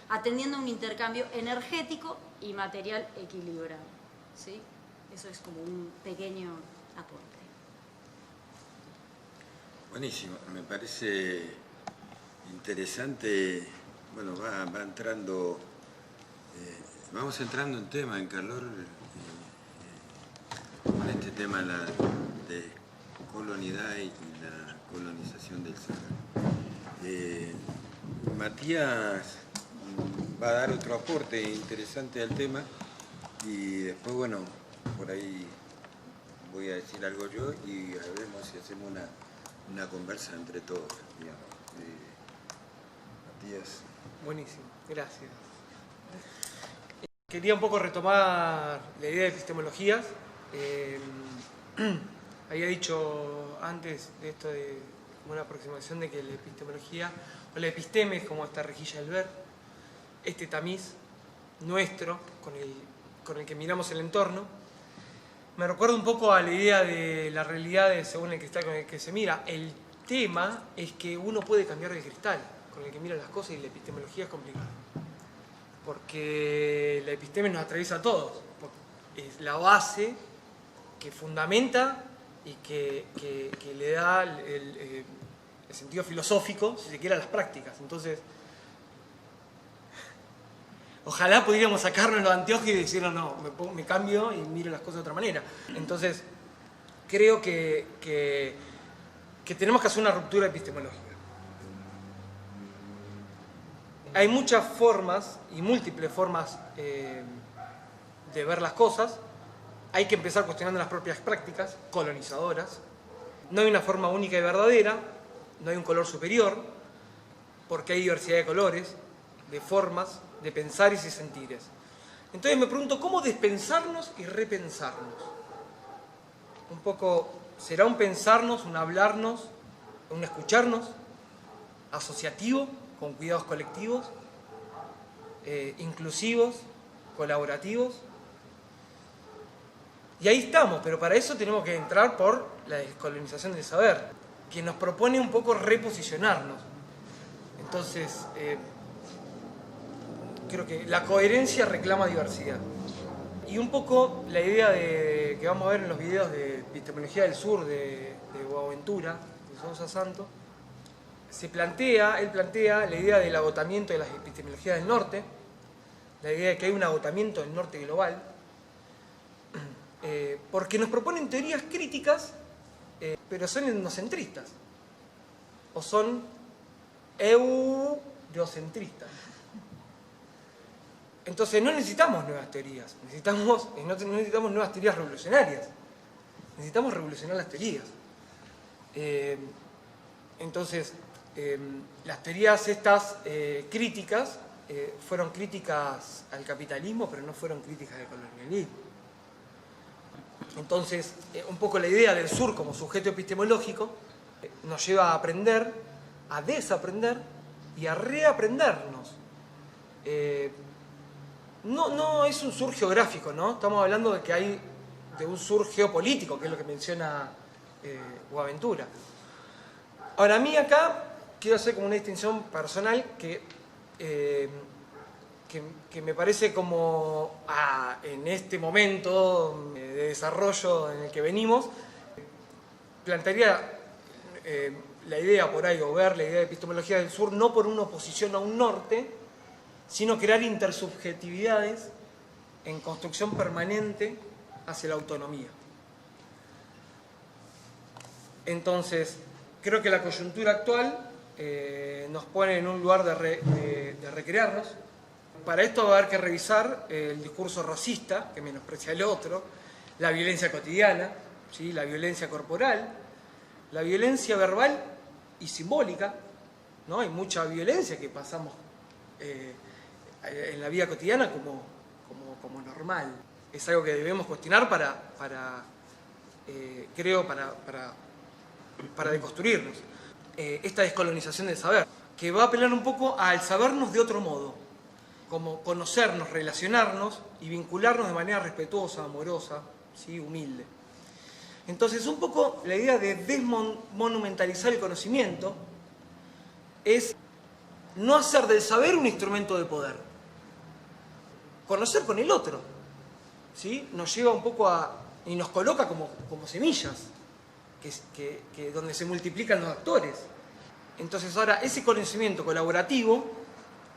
atendiendo a un intercambio energético y material equilibrado, ¿sí? Eso es como un pequeño aporte. Buenísimo, me parece interesante. Bueno, va entrando, vamos entrando en tema, en calor, con este tema de colonidad y la colonización del Sahara. Matías va a dar otro aporte interesante al tema y después, bueno, por ahí voy a decir algo yo y veremos si hacemos una conversa entre todos, digamos. Matías. Buenísimo, gracias. Quería un poco retomar la idea de epistemologías. Había dicho antes de esto de una aproximación de que la epistemología o la episteme es como esta rejilla del ver, este tamiz nuestro con el que miramos el entorno. Me recuerda un poco a la idea de la realidad según el cristal con el que se mira. El tema es que uno puede cambiar el cristal con el que mira las cosas y la epistemología es complicada. Porque la episteme nos atraviesa a todos. Es la base que fundamenta y que le da el sentido filosófico, si se quiere, a las prácticas. Entonces, Ojalá pudiéramos sacarnos los anteojos y decir, no, me cambio y miro las cosas de otra manera. Entonces, creo que tenemos que hacer una ruptura epistemológica. Hay muchas formas y múltiples formas de ver las cosas. Hay que empezar cuestionando las propias prácticas colonizadoras. No hay una forma única y verdadera, no hay un color superior, porque hay diversidad de colores, de formas, de pensares y sentires. Entonces me pregunto, ¿cómo despensarnos y repensarnos? Un poco, ¿será un pensarnos, un hablarnos, un escucharnos, asociativo, con cuidados colectivos, inclusivos, colaborativos? Y ahí estamos, pero para eso tenemos que entrar por la descolonización del saber, que nos propone un poco reposicionarnos. Entonces, creo que la coherencia reclama diversidad. Y un poco la idea que vamos a ver en los videos de Epistemología del Sur de Boaventura, de Sousa Santos, él plantea la idea del agotamiento de las epistemologías del norte, la idea de que hay un agotamiento del norte global, porque nos proponen teorías críticas, pero son etnocentristas, o son eurocentristas. Entonces no necesitamos nuevas teorías, no necesitamos nuevas teorías revolucionarias, necesitamos revolucionar las teorías. Entonces, las teorías estas críticas fueron críticas al capitalismo, pero no fueron críticas al colonialismo. Entonces, un poco la idea del sur como sujeto epistemológico nos lleva a aprender, a desaprender y a reaprendernos. No es un sur geográfico, ¿no? Estamos hablando de que hay de un sur geopolítico, que es lo que menciona Boaventura. Ahora, a mí acá quiero hacer como una distinción personal que me parece como en este momento de desarrollo en el que venimos, plantearía la idea por ahí, o ver la idea de epistemología del sur, no por una oposición a un norte, sino crear intersubjetividades en construcción permanente hacia la autonomía. Entonces, creo que la coyuntura actual nos pone en un lugar de recrearnos. Para esto va a haber que revisar el discurso racista, que menosprecia al otro, la violencia cotidiana, ¿sí? La violencia corporal, la violencia verbal y simbólica, ¿no? Hay mucha violencia que pasamos en la vida cotidiana como normal. Es algo que debemos cuestionar para deconstruirnos. Esta descolonización del saber, que va a apelar un poco al sabernos de otro modo, como conocernos, relacionarnos y vincularnos de manera respetuosa, amorosa, ¿sí? Humilde. Entonces, un poco la idea de desmonumentalizar el conocimiento es no hacer del saber un instrumento de poder. Conocer con el otro, ¿sí? Nos lleva un poco y nos coloca como semillas, donde se multiplican los actores. Entonces ahora ese conocimiento colaborativo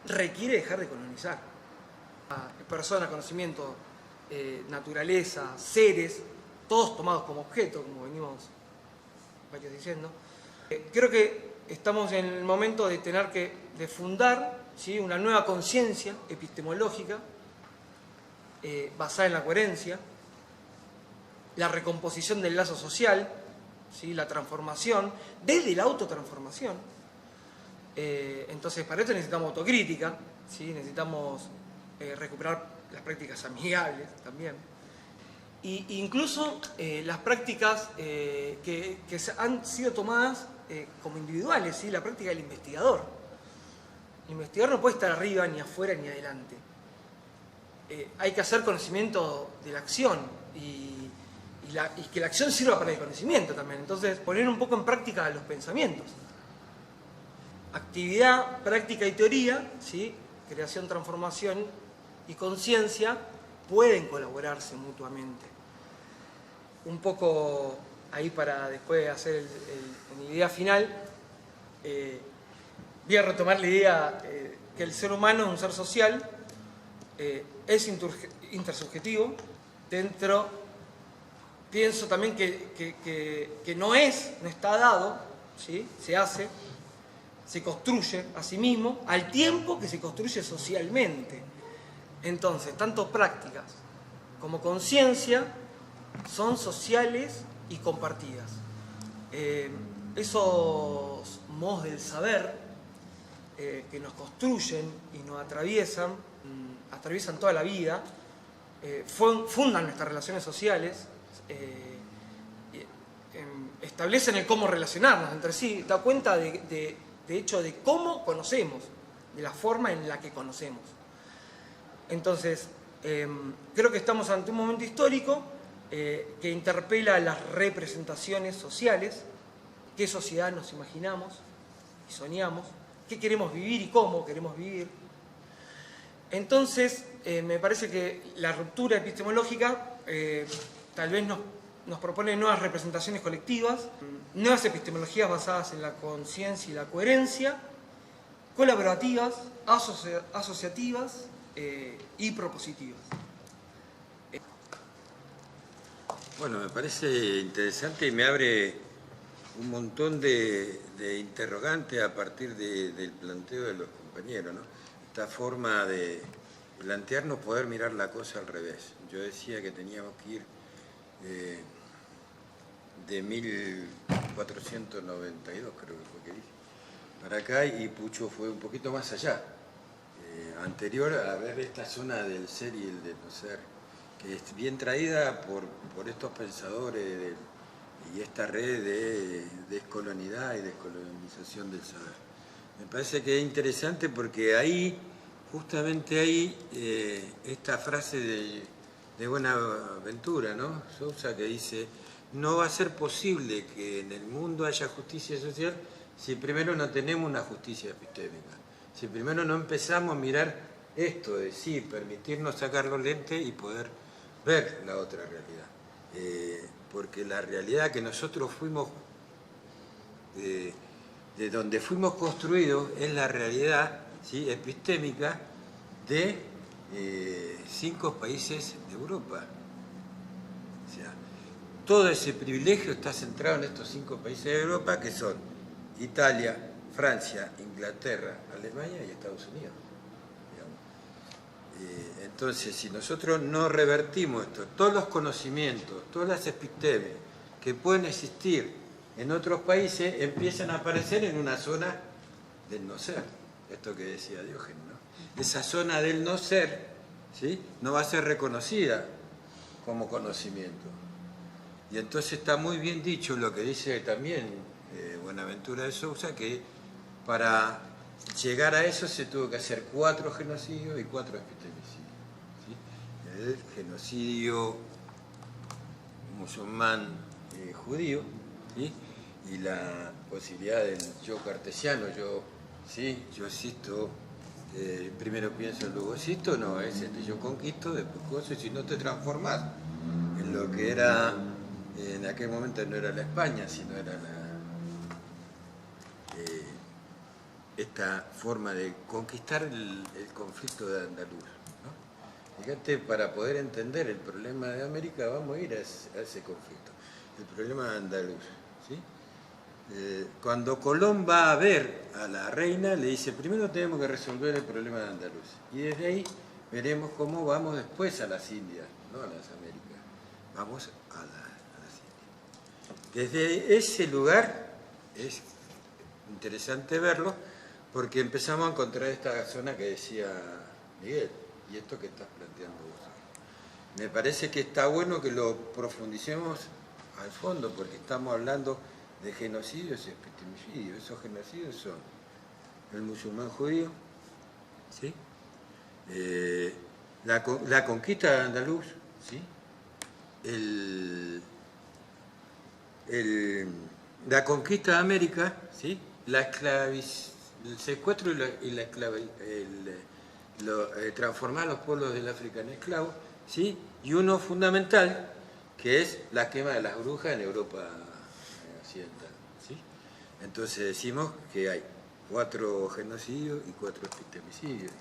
requiere dejar de colonizar. Personas, conocimiento, naturaleza, seres, todos tomados como objeto, como venimos varios diciendo. Creo que estamos en el momento de tener de fundar, ¿sí? Una nueva conciencia epistemológica basada en la coherencia, la recomposición del lazo social, ¿sí? La transformación, desde la autotransformación. Entonces, para esto necesitamos autocrítica, ¿sí? Necesitamos recuperar las prácticas amigables también. Incluso las prácticas que han sido tomadas como individuales, ¿sí? La práctica del investigador. El investigador no puede estar arriba, ni afuera, ni adelante. Hay que hacer conocimiento de la acción y que la acción sirva para el conocimiento también. Entonces, poner un poco en práctica los pensamientos. Actividad, práctica y teoría, ¿sí? Creación, transformación y conciencia pueden colaborarse mutuamente. Un poco ahí para después hacer mi idea final, voy a retomar la idea que el ser humano es un ser social es intersubjetivo. Pienso también que no está dado, ¿sí? Se construye a sí mismo al tiempo que se construye socialmente. Entonces, tanto prácticas como conciencia son sociales y compartidas. Esos modos del saber que nos construyen y nos atraviesan toda la vida, fundan nuestras relaciones sociales, establecen el cómo relacionarnos entre sí, da cuenta de hecho de cómo conocemos, de la forma en la que conocemos. Entonces, creo que estamos ante un momento histórico que interpela las representaciones sociales, qué sociedad nos imaginamos y soñamos, qué queremos vivir y cómo queremos vivir. Entonces, me parece que la ruptura epistemológica tal vez nos propone nuevas representaciones colectivas, nuevas epistemologías basadas en la conciencia y la coherencia, colaborativas, asociativas y propositivas. Bueno, me parece interesante y me abre un montón de interrogantes a partir del planteo de los compañeros, ¿no? Esta forma de plantearnos poder mirar la cosa al revés. Yo decía que teníamos que ir de 1492, creo que fue que dije, para acá, y Pucho fue un poquito más allá, anterior a ver esta zona del ser y el del no ser, que es bien traída por estos pensadores y esta red de descolonidad y descolonización del saber. Me parece que es interesante porque ahí, justamente ahí, esta frase de Buenaventura, ¿no? Sousa, que dice: no va a ser posible que en el mundo haya justicia social si primero no tenemos una justicia epistémica, si primero no empezamos a mirar esto, de sí, permitirnos sacar los lentes y poder ver la otra realidad. Porque la realidad que nosotros fuimos, de donde fuimos construidos, es la realidad, ¿sí?, epistémica de 5 países de Europa. O sea, todo ese privilegio está centrado en estos 5 países de Europa, que son Italia, Francia, Inglaterra, Alemania y Estados Unidos. Entonces, si nosotros no revertimos esto, todos los conocimientos, todas las epistemes que pueden existir en otros países empiezan a aparecer en una zona del no ser. Esto que decía Diógenes, ¿no? Esa zona del no ser, ¿sí?, no va a ser reconocida como conocimiento. Y entonces está muy bien dicho lo que dice también Buenaventura de Sousa, que para llegar a eso se tuvo que hacer 4 genocidios y 4 epistemicidios, ¿sí? El genocidio musulmán judío, ¿sí?, y la posibilidad del yo cartesiano, yo existo, primero pienso, luego existo, no, es yo conquisto, después coso, y si no te transformas en lo que era, en aquel momento no era la España, sino era esta forma de conquistar el conflicto de Andaluz, ¿no? Fíjate, para poder entender el problema de América vamos a ir a ese conflicto, el problema de Andaluz, ¿sí? Cuando Colón va a ver a la reina, le dice: primero tenemos que resolver el problema de Andaluz, y desde ahí veremos cómo vamos después a las Indias, no a las Américas, vamos a las Indias. Desde ese lugar es interesante verlo, porque empezamos a encontrar esta zona que decía Miguel, y esto que estás planteando vos. Me parece que está bueno que lo profundicemos al fondo, porque estamos hablando de genocidios y epistemicidios. Esos genocidios son el musulmán judío, ¿sí?, la conquista de Andaluz, ¿sí?, la conquista de América, ¿sí?, el secuestro y transformar a los pueblos del África en esclavos, ¿sí?, y uno fundamental, que es la quema de las brujas en Europa occidental, ¿sí? Entonces decimos que hay 4 genocidios y 4 epistemicidios.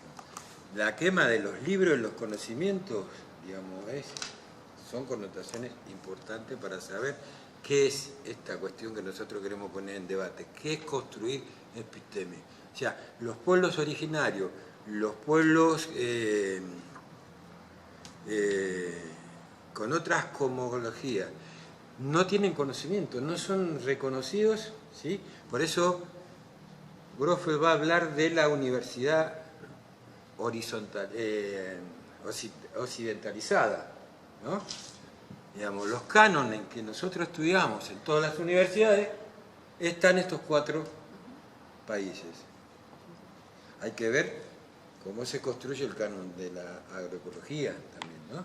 la quema de los libros, los conocimientos, digamos, son connotaciones importantes para saber qué es esta cuestión que nosotros queremos poner en debate, qué es construir episteme. O sea, los pueblos originarios, los pueblos con otras cosmologías, no tienen conocimiento, no son reconocidos, ¿sí? Por eso Grofe va a hablar de la universidad horizontal, occidentalizada, ¿no? Digamos, los cánones que nosotros estudiamos en todas las universidades están en estos 4 países. Hay que ver cómo se construye el canon de la agroecología también, ¿no?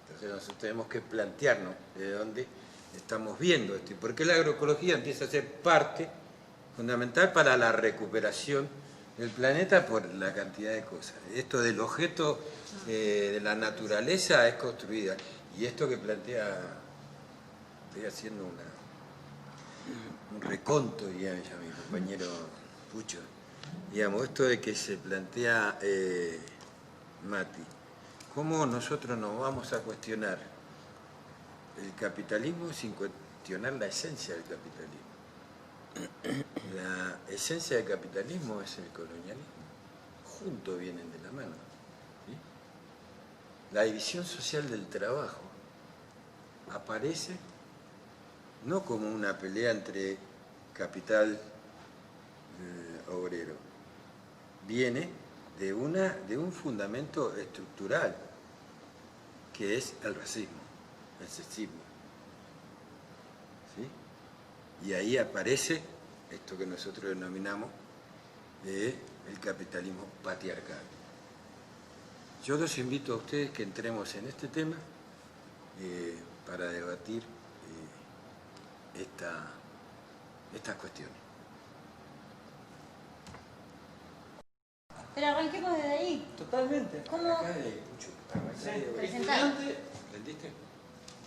Entonces nosotros tenemos que plantearnos de dónde estamos viendo esto y por qué la agroecología empieza a ser parte fundamental para la recuperación del planeta por la cantidad de cosas. Esto del objeto de la naturaleza es construida. Y esto que plantea, estoy haciendo un reconto, digamos, ya mi compañero Pucho, digamos, esto de que se plantea Mati, ¿cómo nosotros nos vamos a cuestionar el capitalismo sin cuestionar la esencia del capitalismo? La esencia del capitalismo es el colonialismo, juntos vienen de la mano. ¿Sí? La división social del trabajo aparece no como una pelea entre capital obrero, viene de un fundamento estructural que es el racismo, el sexismo. ¿Sí? Y ahí aparece esto que nosotros denominamos el capitalismo patriarcal. Yo los invito a ustedes que entremos en este tema para debatir estas cuestiones. Pero arranquemos desde ahí. Totalmente. ¿Cómo? Acá hay mucho. Presentar. Estudiante ¿Entendiste?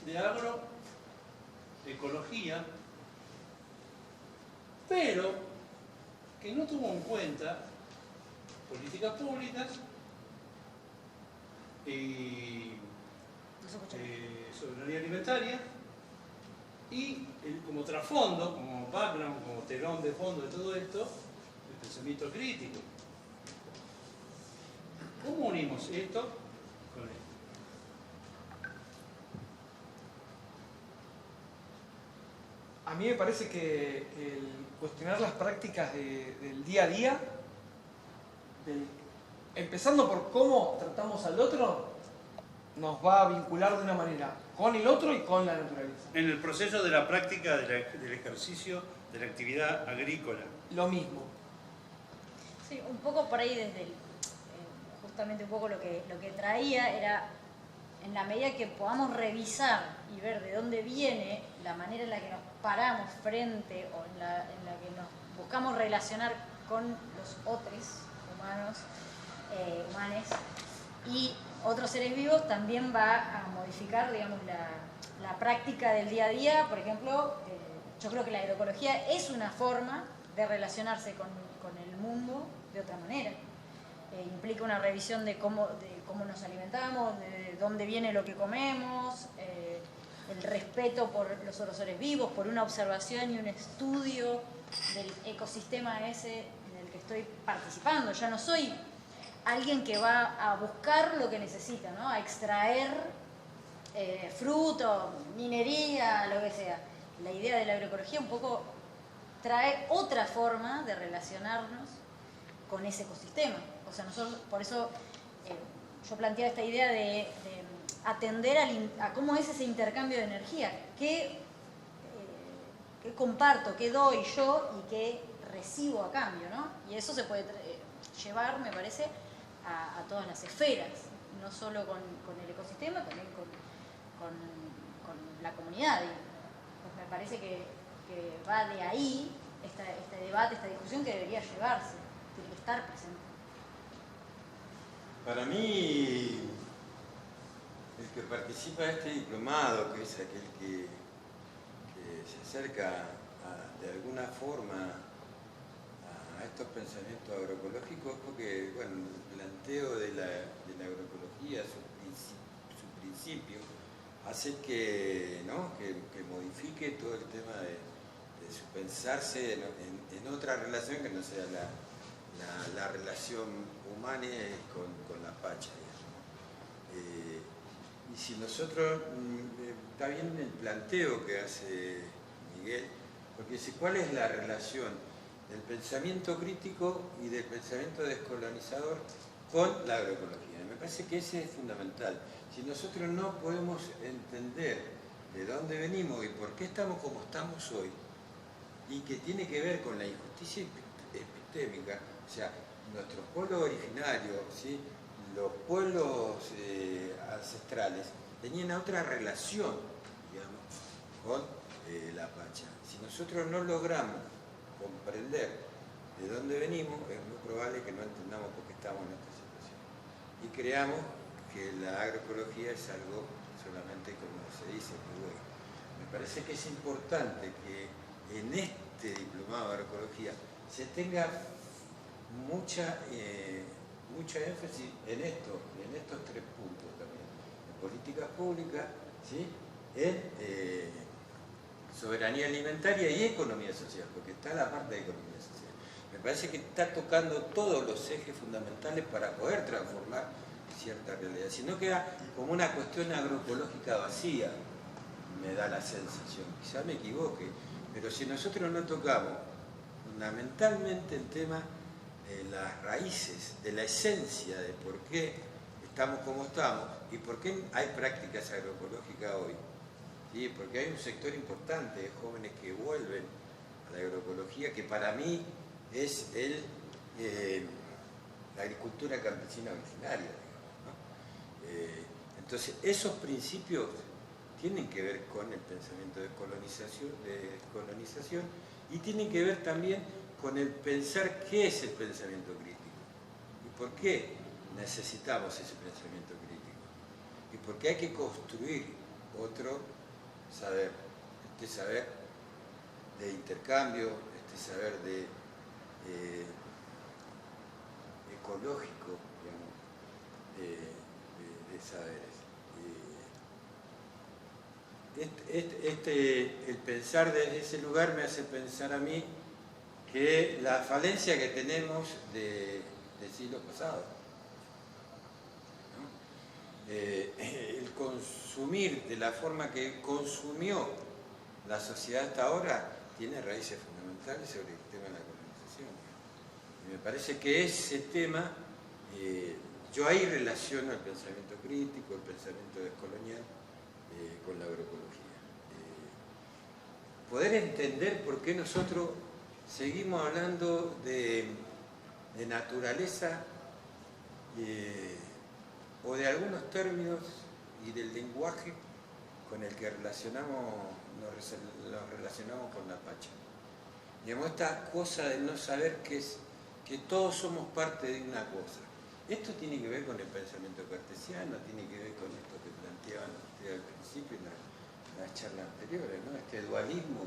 de agroecología, pero que no tuvo en cuenta políticas públicas y soberanía alimentaria y como trasfondo, como background, como telón de fondo de todo esto, el pensamiento crítico. ¿Cómo unimos esto con esto? A mí me parece que el cuestionar las prácticas del día a día, empezando por cómo tratamos al otro, nos va a vincular de una manera con el otro y con la naturaleza. En el proceso de la práctica del ejercicio de la actividad agrícola. Lo mismo. Sí, un poco por ahí desde justamente un poco lo que traía era, en la medida que podamos revisar y ver de dónde viene la manera en la que nos paramos frente o en la que nos buscamos relacionar con los otros humanos, humanes y otros seres vivos, también va a modificar, digamos, la práctica del día a día. Por ejemplo, yo creo que la agroecología es una forma de relacionarse con el mundo de otra manera. Implica una revisión de cómo nos alimentamos, de dónde viene lo que comemos, el respeto por los otros seres vivos, por una observación y un estudio del ecosistema ese en el que estoy participando. Ya no soy alguien que va a buscar lo que necesita, ¿no? A extraer fruto, minería, lo que sea. La idea de la agroecología un poco trae otra forma de relacionarnos con ese ecosistema. O sea, nosotros, por eso yo planteaba esta idea de atender a cómo es ese intercambio de energía, qué comparto, qué doy yo y qué recibo a cambio, ¿no? Y eso se puede llevar, me parece, a todas las esferas, no solo con el ecosistema, también con la comunidad. Y, pues me parece que va de ahí este debate, esta discusión que debería llevarse, tiene que estar presente. Para mí, el que participa de este diplomado, que es aquel que se acerca de alguna forma a estos pensamientos agroecológicos porque, bueno, el planteo de la agroecología, su principio, hace que, ¿no? que modifique todo el tema de su pensarse en otra relación que no sea la relación humana con la pacha, digamos. Y si nosotros, está bien el planteo que hace Miguel, porque dice, ¿cuál es la relación del pensamiento crítico y del pensamiento descolonizador con la agroecología? Me parece que ese es fundamental. Si nosotros no podemos entender de dónde venimos y por qué estamos como estamos hoy, y que tiene que ver con la injusticia epistémica, o sea, nuestros pueblos originarios, ¿sí? Los pueblos ancestrales tenían otra relación, digamos, con la pacha. Si nosotros no logramos comprender de dónde venimos, es muy probable que no entendamos por qué estamos en esta situación. Y creamos que la agroecología es algo solamente como se dice, muy bueno. Me parece que es importante que en este diplomado de agroecología se tenga mucha énfasis en estos tres puntos también, en políticas públicas, ¿sí? En soberanía alimentaria y economía social, porque está la parte de economía social. Me parece que está tocando todos los ejes fundamentales para poder transformar cierta realidad. Si no queda como una cuestión agroecológica vacía, me da la sensación, quizá me equivoque, pero si nosotros no tocamos fundamentalmente el tema de las raíces, de la esencia de por qué estamos como estamos y por qué hay prácticas agroecológicas hoy, ¿sí? Porque hay un sector importante de jóvenes que vuelven a la agroecología, que para mí es la agricultura campesina originaria, digamos, ¿no? Entonces, esos principios tienen que ver con el pensamiento de descolonización y tienen que ver también con el pensar qué es el pensamiento crítico y por qué necesitamos ese pensamiento crítico y por qué hay que construir otro saber, este saber de intercambio, este saber de ecológico, digamos, de saberes. El pensar desde ese lugar me hace pensar a mí que la falencia que tenemos del siglo pasado, ¿no? El consumir de la forma que consumió la sociedad hasta ahora tiene raíces fundamentales sobre el tema de la colonización. Y me parece que ese tema, yo ahí relaciono el pensamiento crítico, el pensamiento descolonial, con la agroecología. Poder entender por qué nosotros seguimos hablando de naturaleza o de algunos términos y del lenguaje con el que nos relacionamos con la pacha. Digamos, esta cosa de no saber que todos somos parte de una cosa. Esto tiene que ver con el pensamiento cartesiano, tiene que ver con esto que planteaban ustedes al principio en las charlas anteriores, ¿no? Este dualismo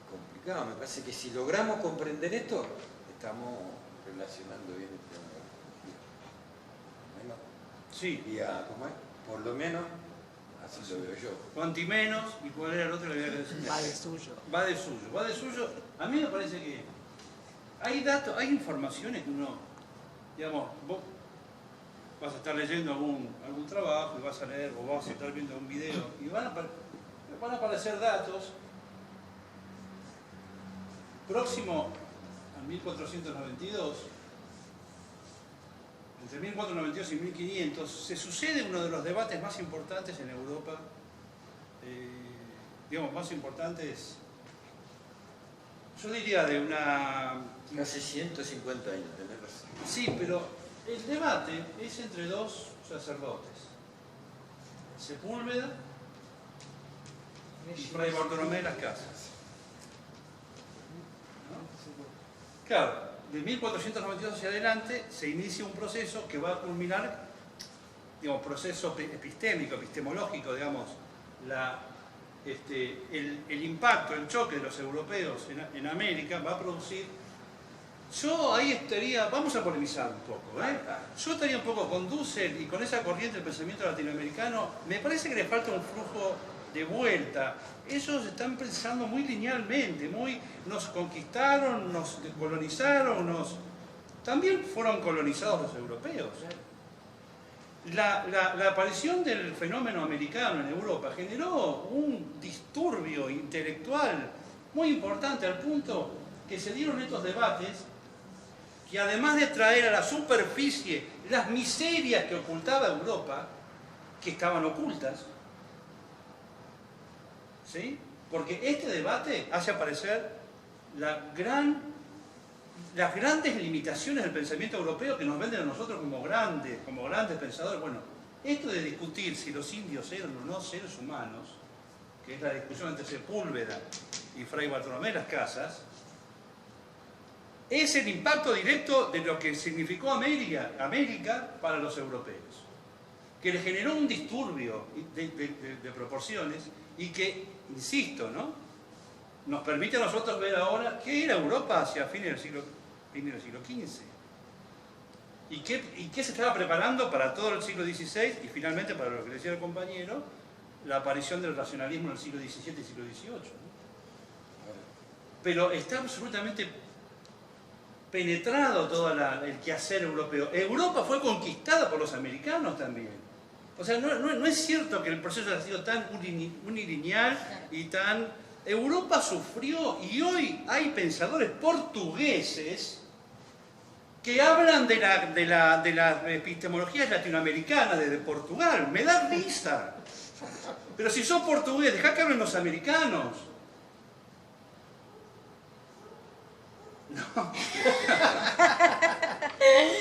complicado. Me parece que si logramos comprender esto, estamos relacionando bien el tema de la ecología. Bueno, sí. Por lo menos, así lo veo yo. Cuanti menos, y cuál era el otro, le voy a decir. Va de suyo. Va de suyo. Va de suyo. A mí me parece que hay datos, hay informaciones que uno, digamos, vos vas a estar leyendo algún trabajo y vas a leer o vas a estar viendo un video y van a aparecer datos próximo a 1492, entre 1492 y 1500, se sucede uno de los debates más importantes en Europa, digamos, más importantes, yo diría de una... Hace 150 años, tenés razón. Sí, pero el debate es entre dos sacerdotes, Sepúlveda y Fray Bartolomé de las Casas. ¿No? Claro, de 1492 hacia adelante se inicia un proceso que va a culminar, digamos, proceso epistémico, epistemológico, digamos, el impacto, el choque de los europeos en América va a producir Yo ahí estaría, vamos a polemizar un poco, ¿eh? Yo estaría un poco con Dussel y con esa corriente del pensamiento latinoamericano, me parece que le falta un flujo de vuelta. Ellos están pensando muy linealmente, nos conquistaron, nos colonizaron, también fueron colonizados los europeos. La aparición del fenómeno americano en Europa generó un disturbio intelectual muy importante al punto que se dieron estos debates que además de traer a la superficie las miserias que ocultaba Europa, que estaban ocultas, ¿sí? Porque este debate hace aparecer las grandes limitaciones del pensamiento europeo que nos venden a nosotros como grandes pensadores. Bueno, esto de discutir si los indios eran o no seres humanos, que es la discusión entre Sepúlveda y Fray Bartolomé de las Casas, es el impacto directo de lo que significó América para los europeos, que le generó un disturbio de proporciones y que, insisto, ¿no?, nos permite a nosotros ver ahora qué era Europa hacia fines del siglo XV y qué se estaba preparando para todo el siglo XVI y finalmente, para lo que decía el compañero, la aparición del racionalismo en el siglo XVII y siglo XVIII, ¿no? Pero está absolutamente penetrado todo el quehacer europeo. Europa fue conquistada por los americanos también. O sea, no es cierto que el proceso haya sido tan unilineal y tan... Europa sufrió y hoy hay pensadores portugueses que hablan de las epistemologías latinoamericanas desde Portugal. Me da risa. Pero si sos portugués, dejá que hablen los americanos. No.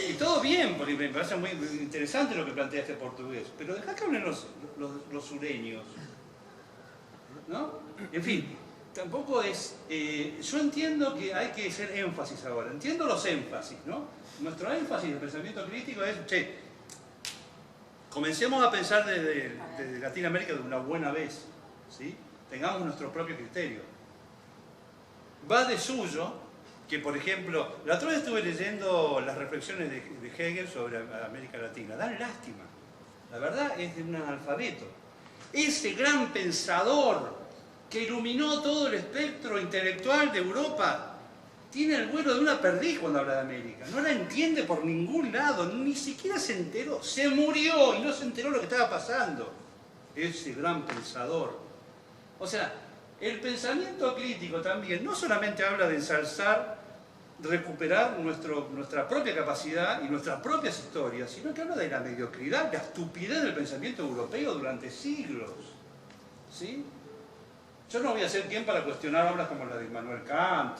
Y todo bien, porque me parece muy interesante lo que plantea este portugués, pero dejá que hablen los sureños, ¿no? En fin, tampoco es... yo entiendo que hay que hacer énfasis ahora, entiendo los énfasis, ¿no? Nuestro énfasis del pensamiento crítico es, che, comencemos a pensar desde Latinoamérica de una buena vez, ¿sí? Tengamos nuestro propio criterio. Va de suyo que, por ejemplo, la otra vez estuve leyendo las reflexiones de Hegel sobre América Latina. Dan lástima. La verdad es de un analfabeto. Ese gran pensador que iluminó todo el espectro intelectual de Europa tiene el vuelo de una perdiz cuando habla de América. No la entiende por ningún lado, ni siquiera se enteró. Se murió y no se enteró lo que estaba pasando. Ese gran pensador. O sea, el pensamiento crítico también no solamente habla de ensalzar, recuperar nuestra propia capacidad y nuestras propias historias, sino que habla de la mediocridad, la estupidez del pensamiento europeo durante siglos. ¿Sí? Yo no voy a ser quien para cuestionar obras como la de Immanuel Kant.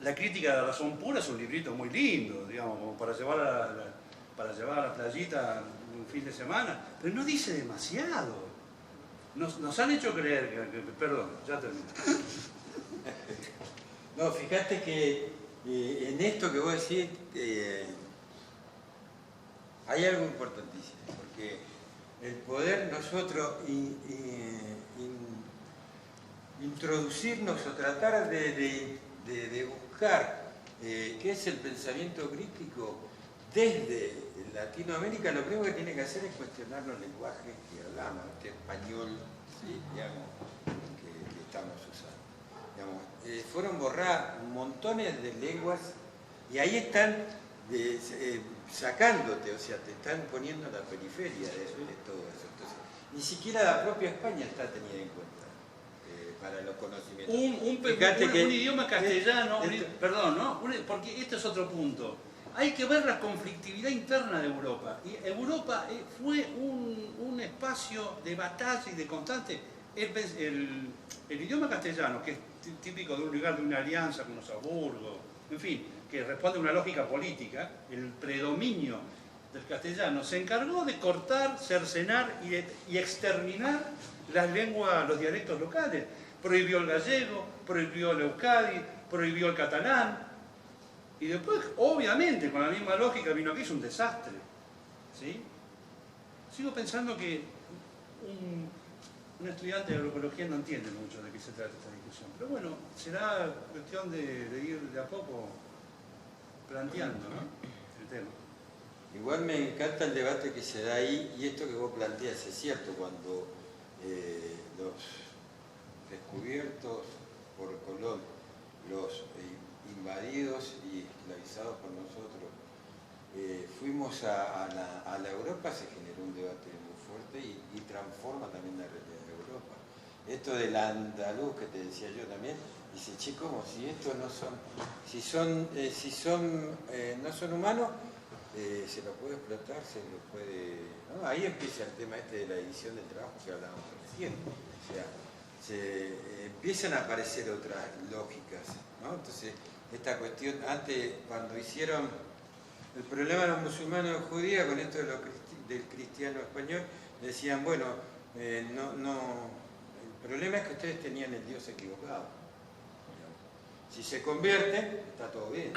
La crítica de la razón pura es un librito muy lindo, digamos, como para llevar a la playita un fin de semana, pero no dice demasiado. Nos han hecho creer perdón, ya termino. No, fíjate que en esto que vos decís hay algo importantísimo, porque el poder nosotros introducirnos o tratar de buscar qué es el pensamiento crítico desde Latinoamérica, lo primero que tiene que hacer es cuestionar los lenguajes que hablamos, este español, ¿sí?, digamos, que estamos usando. Digamos, fueron borradas montones de lenguas y ahí están sacándote, o sea, te están poniendo en la periferia de todo eso. Entonces, ni siquiera la propia España está tenida en cuenta para los conocimientos. Un idioma castellano, perdón, ¿no? Porque este es otro punto. Hay que ver la conflictividad interna de Europa. Y Europa fue un espacio de batalla y de constante... El idioma castellano, que es típico de un lugar de una alianza con los Habsburgo, en fin, que responde a una lógica política, el predominio del castellano se encargó de cortar, cercenar y exterminar las lenguas, los dialectos locales. Prohibió el gallego, prohibió el euskadi, prohibió el catalán. Y después, obviamente, con la misma lógica vino aquí, es un desastre. ¿Sí? Sigo pensando que un estudiante de agroecología no entiende mucho de qué se trata esta discusión. Pero bueno, será cuestión de ir de a poco planteando, ¿no?, el tema. Igual me encanta el debate que se da ahí, y esto que vos planteas es cierto, cuando los descubiertos por Colón, los invadidos y esclavizados por nosotros, fuimos a la Europa, se generó un debate muy fuerte y transforma también la realidad de Europa. Esto del andaluz que te decía yo también, dice, chicos, como si estos no son, no son humanos, se lo puede explotar, se lo puede, ¿no? Ahí empieza el tema este de la división del trabajo que hablábamos recién. O sea, empiezan a aparecer otras lógicas, ¿no? Entonces, esta cuestión, antes cuando hicieron el problema de los musulmanes o judíos con esto del cristiano español, decían, bueno, el problema es que ustedes tenían el Dios equivocado. Si se convierten, está todo bien.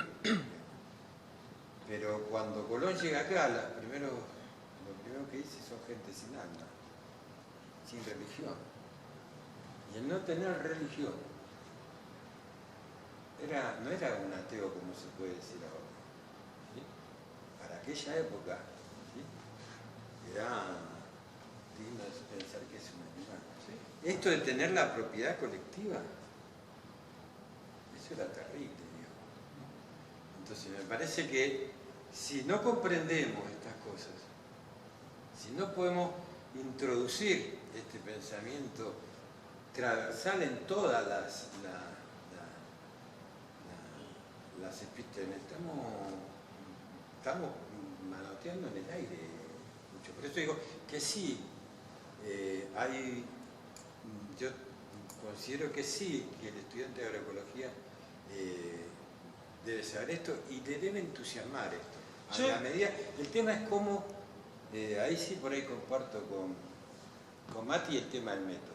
Pero cuando Colón llega acá, lo primero que dice son gente sin alma, sin religión. Y el no tener religión no era un ateo como se puede decir ahora. ¿Sí? Para aquella época, ¿sí?, era digno de pensar que es un animal. ¿Sí? Esto de tener la propiedad colectiva, eso era terrible. Entonces me parece que si no comprendemos estas cosas, si no podemos introducir este pensamiento transversal en todas las epístolas, estamos manoteando en el aire mucho. Por eso digo que sí, yo considero que sí, que el estudiante de agroecología debe saber esto y te debe entusiasmar esto. A la medida, el tema es cómo, ahí sí por ahí comparto con Mati el tema del método.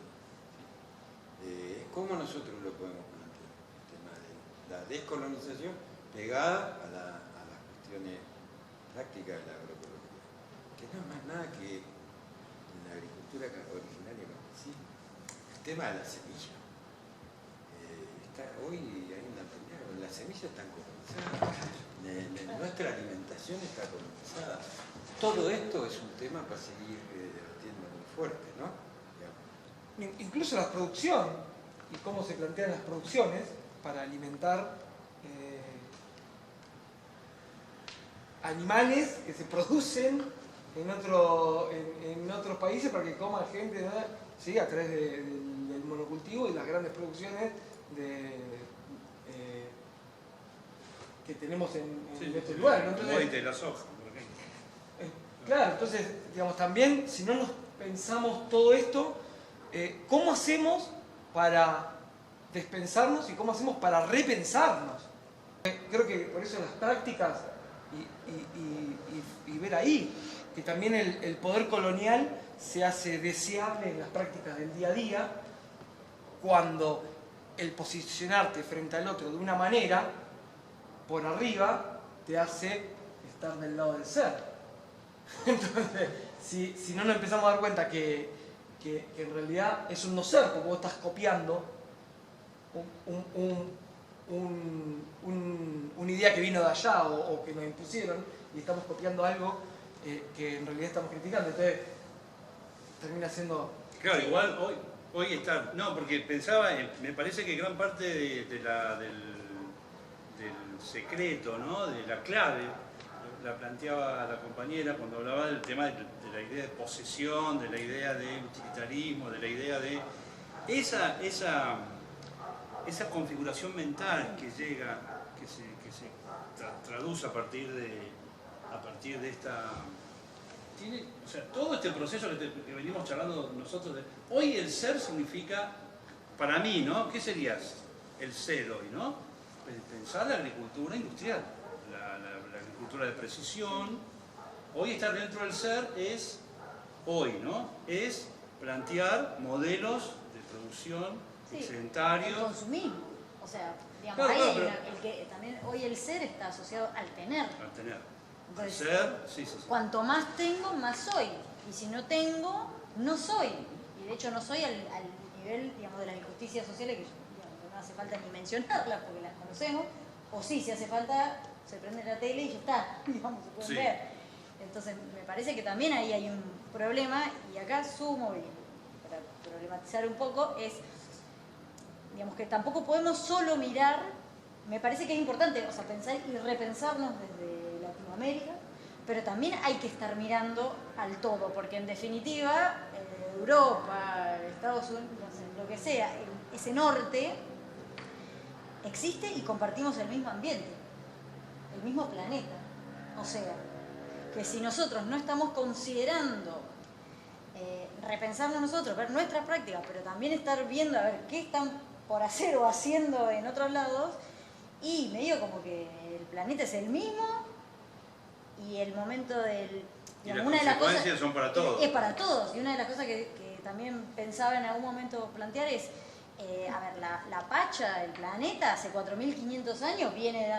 Es cómo nosotros lo podemos plantear, el tema de la descolonización pegada a las cuestiones prácticas de la agroecología, que no es más nada que la agricultura originaria campesina. El tema de la semilla. Hoy hay una pelea, las semillas están colonizadas, nuestra alimentación está colonizada. Todo esto es un tema para seguir debatiendo muy fuerte, ¿no? Incluso la producción y cómo se plantean las producciones para alimentar animales que se producen en otros países para que coma gente, ¿no? Sí, a través del monocultivo y las grandes producciones que tenemos en estos lugares, ¿no? Entonces, de la soja, por ejemplo. Claro, entonces, digamos, también, si no nos pensamos todo esto, ¿cómo hacemos para despensarnos y cómo hacemos para repensarnos? Creo que por eso las prácticas y ver ahí que también el poder colonial se hace deseable en las prácticas del día a día, cuando el posicionarte frente al otro de una manera, por arriba, te hace estar del lado del ser. Entonces, si no nos empezamos a dar cuenta que en realidad es un no ser, porque vos estás copiando una idea que vino de allá o que nos impusieron, y estamos copiando algo que en realidad estamos criticando. Entonces, termina siendo... Claro, igual hoy está... No, porque pensaba, me parece que gran parte del secreto, ¿no?, de la clave, la planteaba la compañera cuando hablaba del tema de la idea de posesión, de la idea de utilitarismo, de la idea de esa configuración mental que llega, que se traduce a partir de esta... o sea, todo este proceso que venimos charlando nosotros, hoy el ser significa, para mí, ¿no?, ¿qué sería el ser hoy, no? Pensar la agricultura industrial, la agricultura de precisión. Hoy estar dentro del ser es, hoy, ¿no?, es plantear modelos de producción sedentarios. El consumismo, o sea, digamos, Claro, ahí claro, el que también hoy el ser está asociado al tener. Al tener. Entonces, Al ser, sí. cuanto más tengo, más soy. Y si no tengo, no soy. Y de hecho no soy al nivel, digamos, de las injusticias sociales, que digamos, no hace falta ni mencionarlas porque las conocemos, o sí, si hace falta, se prende la tele y ya está, digamos, se pueden ver. Entonces, me parece que también ahí hay un problema, y acá sumo, para problematizar un poco, es, digamos, que tampoco podemos solo mirar, me parece que es importante, o sea, pensar y repensarnos desde Latinoamérica, pero también hay que estar mirando al todo, porque en definitiva, Europa, Estados Unidos, no sé, lo que sea, ese norte existe y compartimos el mismo ambiente, el mismo planeta. O sea, que si nosotros no estamos considerando repensarnos nosotros, ver nuestras prácticas, pero también estar viendo a ver qué están por hacer o haciendo en otros lados, y medio como que el planeta es el mismo y el momento del... Digamos, y las consecuencias son para todos. Es para todos. Y una de las cosas que también pensaba en algún momento plantear es, a ver, la Pacha, el planeta, hace 4.500 años viene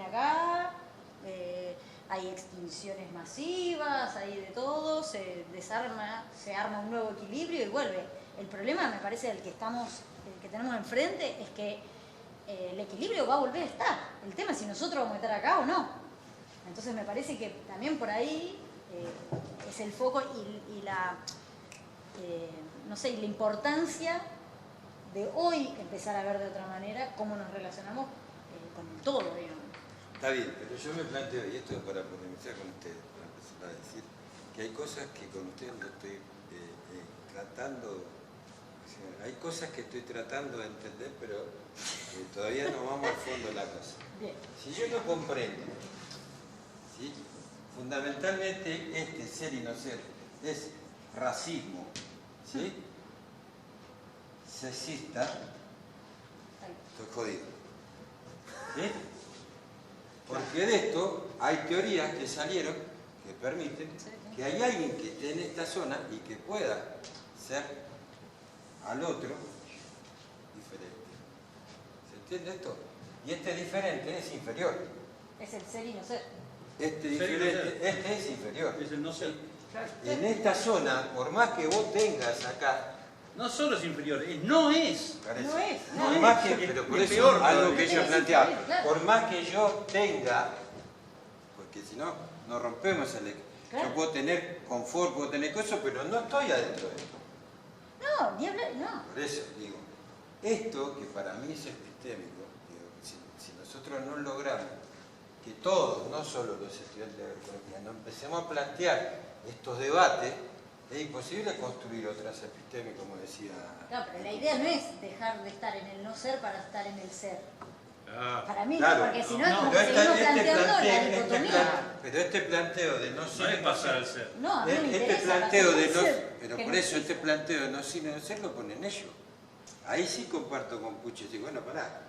acá, hay extinciones masivas, hay de todo, se desarma, se arma un nuevo equilibrio y vuelve. El problema, me parece, el que tenemos enfrente es que el equilibrio va a volver a estar. El tema es si nosotros vamos a estar acá o no. Entonces me parece que también por ahí es el foco y la, no sé, y la importancia de hoy empezar a ver de otra manera cómo nos relacionamos con el todo, digamos. Está bien, pero yo me planteo, y esto es para polemizar con ustedes, para empezar a decir que hay cosas que con ustedes no estoy tratando, o sea, hay cosas que estoy tratando de entender, pero todavía no vamos al fondo de la cosa. Bien. Si yo no comprendo, ¿sí? Fundamentalmente este ser y no ser es racismo, ¿sí? Sexista, estoy jodido. ¿Sí? Porque de esto hay teorías que salieron que permiten que hay alguien que esté en esta zona y que pueda ser al otro diferente. ¿Se entiende esto? Y este diferente es inferior. Es el ser y no ser. Este diferente, este es inferior. Es el no ser. En esta zona, por más que vos tengas acá, No solo es inferior, no es. parece, No es, no por es. más que, pero por Es eso peor algo todavía. que ella Es planteaba, inferior, claro. por más que yo tenga, porque si no, no rompemos el equilibrio. Claro. Yo puedo tener confort, puedo tener cosas, pero no estoy adentro de esto. No, ni hablar, no. Por eso digo, esto que para mí es epistémico, digo, si nosotros no logramos que todos, no solo los estudiantes de agroecología, no empecemos a plantear estos debates, es imposible construir otras epistémicas, como decía. Claro, pero la idea no es dejar de estar en el no ser para estar en el ser. Ah, Para mí claro. no, porque si no es como Pero que seguimos planteando la este dicotomía. pero este planteo de no no ser es pasar al ser. No, a mí me este interesa planteo pasar de al no, ser, pero que por no eso existe. este planteo de no ser y no ser lo ponen ellos. Ahí sí comparto con Pucho y digo, bueno, pará,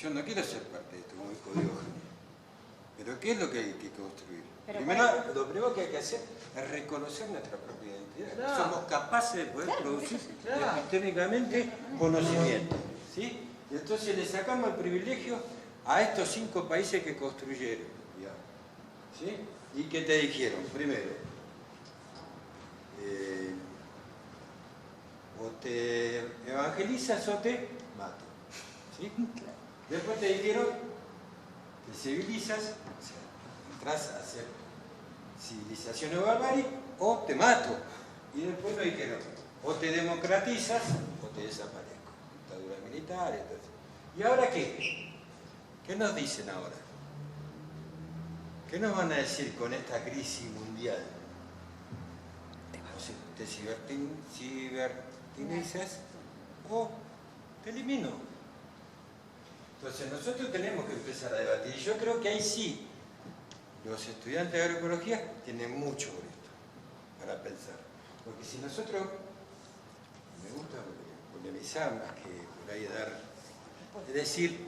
yo no quiero ser parte de esto, como dijo Diógenes. Pero ¿qué es lo que hay que construir? Pero Lo primero que hay que hacer es reconocer nuestra propia identidad. Claro. Somos capaces de poder Claro, producir eso sí. Claro. epistémicamente conocimiento. ¿Sí? Y entonces le sacamos el privilegio a estos 5 países que construyeron. Digamos, ¿sí? Y que te dijeron, primero, o te evangelizas o te mato. ¿Sí? Después te dijeron, te civilizas, o sea, entras a hacer civilización o barbarie, o te mato. Y después nos dijeron, o te democratizas o te desaparezco. Dictadura militar, entonces. ¿Y ahora qué? ¿Qué nos dicen ahora? ¿Qué nos van a decir con esta crisis mundial? O sea, te cibertinizas o te elimino. Entonces nosotros tenemos que empezar a debatir. Y yo creo que ahí sí, los estudiantes de agroecología tienen mucho por esto, para pensar. Porque si nosotros, me gusta polemizar más que por ahí dar, es decir,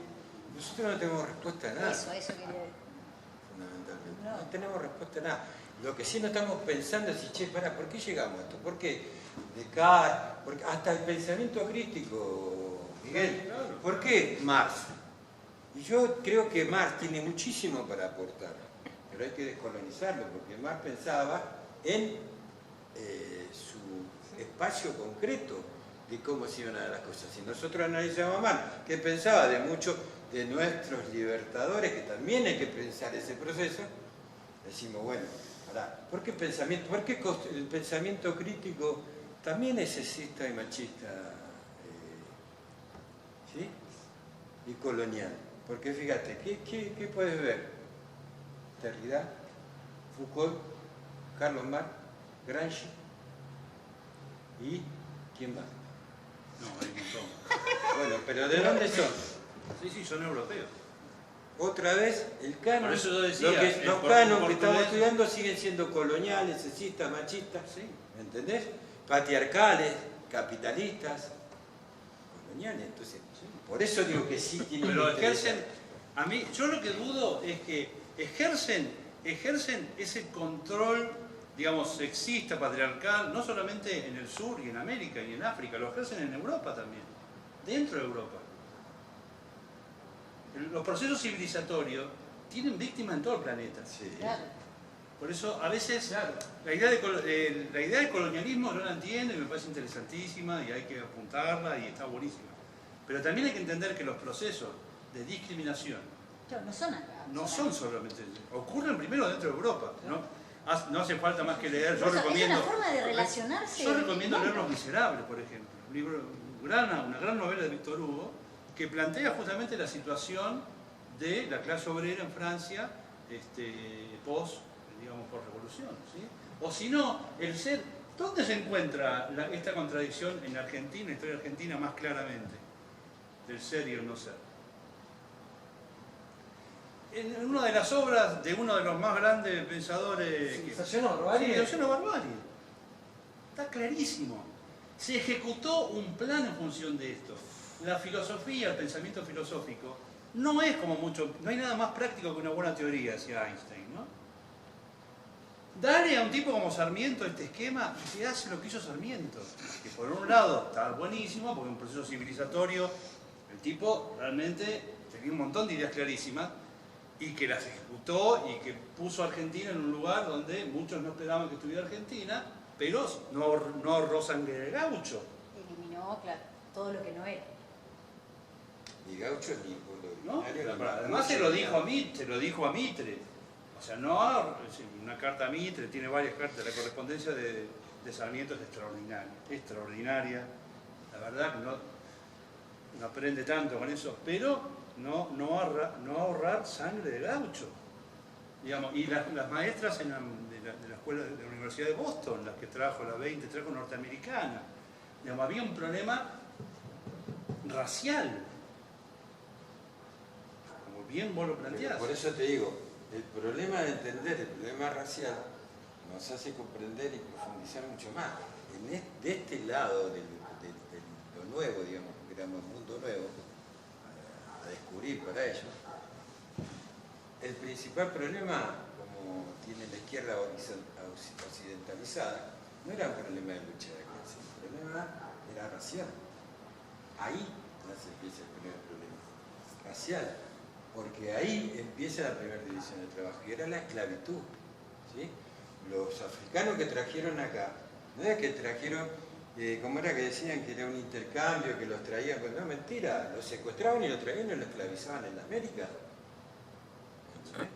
nosotros no tenemos respuesta a nada. Eso quería decir. Fundamentalmente. No. No tenemos respuesta a nada. Lo que sí no estamos pensando es, che, pará, ¿por qué llegamos a esto? ¿Por qué Descartes? Porque hasta el pensamiento crítico, Miguel. Claro. ¿Por qué Marx? Y yo creo que Marx tiene muchísimo para aportar, pero hay que descolonizarlo, porque Marx pensaba en su espacio concreto de cómo se iban a dar las cosas. Si nosotros analizamos más qué pensaba de muchos de nuestros libertadores, que también hay que pensar ese proceso, decimos, bueno, ¿por qué el pensamiento crítico también es sexista y machista, ¿sí? Y colonial? Porque fíjate, ¿qué puedes ver? Derrida, Foucault, Carlos Marx, Gramsci y ¿quién más? No, hay un montón. Bueno, pero ¿de dónde son? Sí, son europeos. Otra vez, el canon. Por eso yo decía, Los canon que estamos estudiando siguen siendo coloniales, sexistas, machistas, Sí. ¿me entendés? Patriarcales, capitalistas, coloniales. Entonces, por eso digo que sí tienen Pero que ejercen, a mí, yo lo que dudo es que ejercen ese control, digamos, sexista, patriarcal, no solamente en el sur y en América y en África, lo ejercen en Europa también, dentro de Europa. Los procesos civilizatorios tienen víctimas en todo el planeta. Sí. Claro. Por eso, a veces, la idea del colonialismo yo la entiendo y me parece interesantísima y hay que apuntarla y está buenísima. Pero también hay que entender que los procesos de discriminación Claro, no son acá. no son solamente, ocurren primero dentro de Europa, ¿no? No hace falta más que leer, yo Es recomiendo... una forma de relacionarse. Yo recomiendo leer Los Miserables, por ejemplo, un libro, una gran novela de Víctor Hugo, que plantea justamente la situación de la clase obrera en Francia post, digamos, por revolución, ¿sí? O si no, el ser... ¿Dónde se encuentra esta contradicción en Argentina, en la historia argentina, más claramente? Del ser y el no ser. En una de las obras de uno de los más grandes pensadores... Civilización o barbarie. Civilización o barbarie. Está clarísimo. Se ejecutó un plan en función de esto. La filosofía, el pensamiento filosófico, no es como mucho... No hay nada más práctico que una buena teoría, decía Einstein, ¿no? Dale a un tipo como Sarmiento este esquema y se hace lo que hizo Sarmiento. Que por un lado está buenísimo, porque es un proceso civilizatorio, el tipo realmente tenía un montón de ideas clarísimas, y que las ejecutó y que puso a Argentina en un lugar donde muchos no esperaban que estuviera Argentina, pero no ahorró sangre de gaucho. Eliminó, claro, todo lo que no era. Ni gauchos ni pueblo ¿No? originario, Pero ni además mapuche, se lo dijo a Mitre. O sea, no una carta a Mitre, tiene varias cartas. La correspondencia de Sarmiento es extraordinaria. La verdad que no aprende tanto con eso, pero no ahorrar sangre de gaucho. Digamos, y las maestras de la escuela de la Universidad de Boston, las que trajo norteamericana, digamos, había un problema racial. Como bien vos lo planteás. Por eso te digo, el problema de entender el problema racial nos hace comprender y profundizar mucho más. De este lado de lo nuevo, digamos, que era un mundo nuevo, a descubrir para ellos, el principal problema, como tiene la izquierda occidentalizada, no era un problema de lucha de clase, el problema era racial. Ahí empieza el primer problema, racial, porque ahí empieza la primera división de trabajo, y era la esclavitud, ¿sí? Los africanos que trajeron acá, no es que trajeron, ¿cómo era que decían que era un intercambio, que los traían? Pues no, mentira, los secuestraban y los traían y los esclavizaban en América. ¿Sí?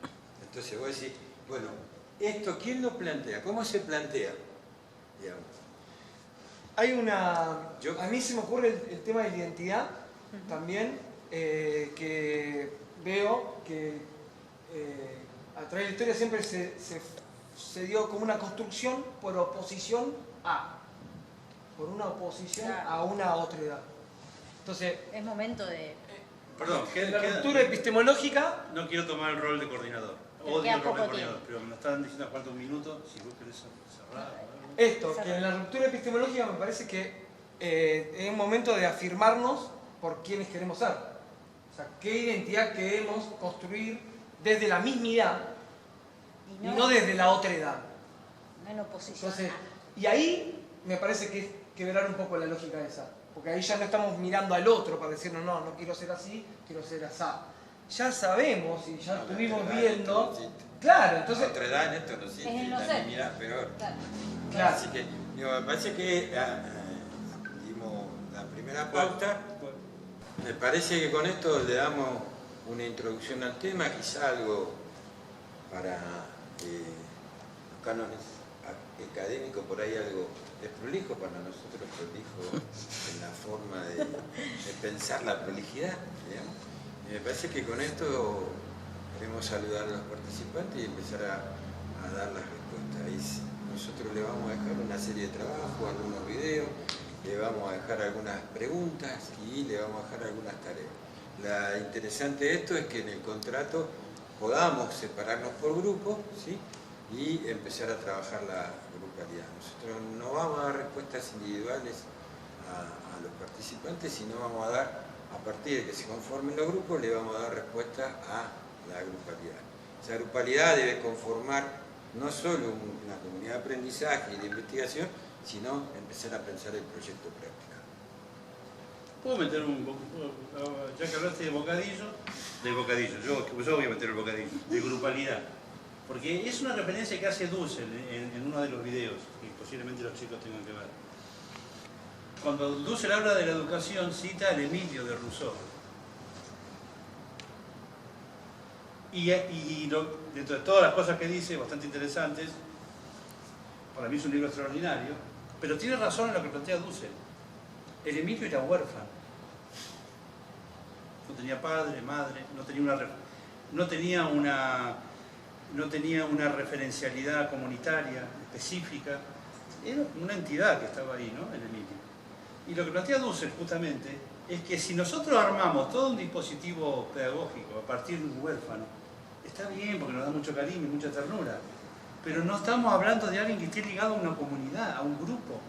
Entonces vos decís, bueno, ¿esto quién lo plantea? ¿Cómo se plantea? Digamos. Hay a mí se me ocurre el tema de la identidad también, que veo que a través de la historia siempre se dio como una construcción por oposición por una oposición a una otra edad. Entonces, Es momento de... Perdón, la ruptura epistemológica... No quiero tomar el rol de coordinador. Pero Odio queda el rol de poco coordinador, tiempo. pero me lo estaban diciendo falta un minuto, si vos querés cerrar. Esto, que en la ruptura epistemológica me parece que es un momento de afirmarnos por quienes queremos ser. O sea, qué identidad queremos construir desde la misma edad y no desde la otra edad. No en oposición. Entonces, y ahí me parece que es quebrar un poco la lógica esa. Porque ahí ya no estamos mirando al otro para decirnos, no quiero ser así, quiero ser asá. Ya sabemos y ya estuvimos viendo... Claro, entonces... La otra edad en esto no existe, Es el no la ser. mirada peor. Claro. Claro. Así que Digo, me parece que dimos la primera pauta. Me parece que con esto le damos una introducción al tema, quizá algo para los cánones académicos, por ahí algo desprolijo, para nosotros prolijo en la forma de pensar la prolijidad, digamos. Y me parece que con esto queremos saludar a los participantes y empezar a dar las respuestas. Nosotros le vamos a dejar una serie de trabajos, algunos videos, le vamos a dejar algunas preguntas y le vamos a dejar algunas tareas. Lo interesante de esto es que en el contrato podamos separarnos por grupos, ¿sí? Y empezar a trabajar la grupalidad. Nosotros no vamos a dar respuestas individuales a los participantes, sino vamos a dar, a partir de que se conformen los grupos, le vamos a dar respuesta a la grupalidad. Esa grupalidad debe conformar no solo una comunidad de aprendizaje y de investigación, sino empezar a pensar el proyecto práctico. ¿Puedo meter ya que hablaste de bocadillo, yo voy a meter el bocadillo, de grupalidad? Porque es una referencia que hace Dussel en uno de los videos, y posiblemente los chicos tengan que ver. Cuando Dussel habla de la educación, cita al Emilio de Rousseau. Y dentro de todas las cosas que dice, bastante interesantes, para mí es un libro extraordinario, pero tiene razón en lo que plantea Dussel. El Emilio era huérfano. No tenía padre, madre, no tenía una referencialidad comunitaria específica. Era una entidad que estaba ahí, ¿no? El Emilio. Y lo que plantea Dussel justamente es que si nosotros armamos todo un dispositivo pedagógico a partir de un huérfano, está bien porque nos da mucho cariño y mucha ternura, pero no estamos hablando de alguien que esté ligado a una comunidad, a un grupo.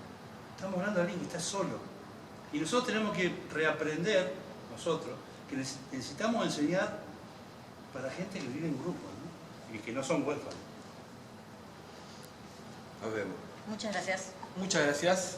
Estamos hablando de alguien que está solo. Y nosotros tenemos que reaprender, nosotros, que necesitamos enseñar para gente que vive en grupos, ¿no? Y que no son huérfanos. Nos vemos. Muchas gracias. Muchas gracias.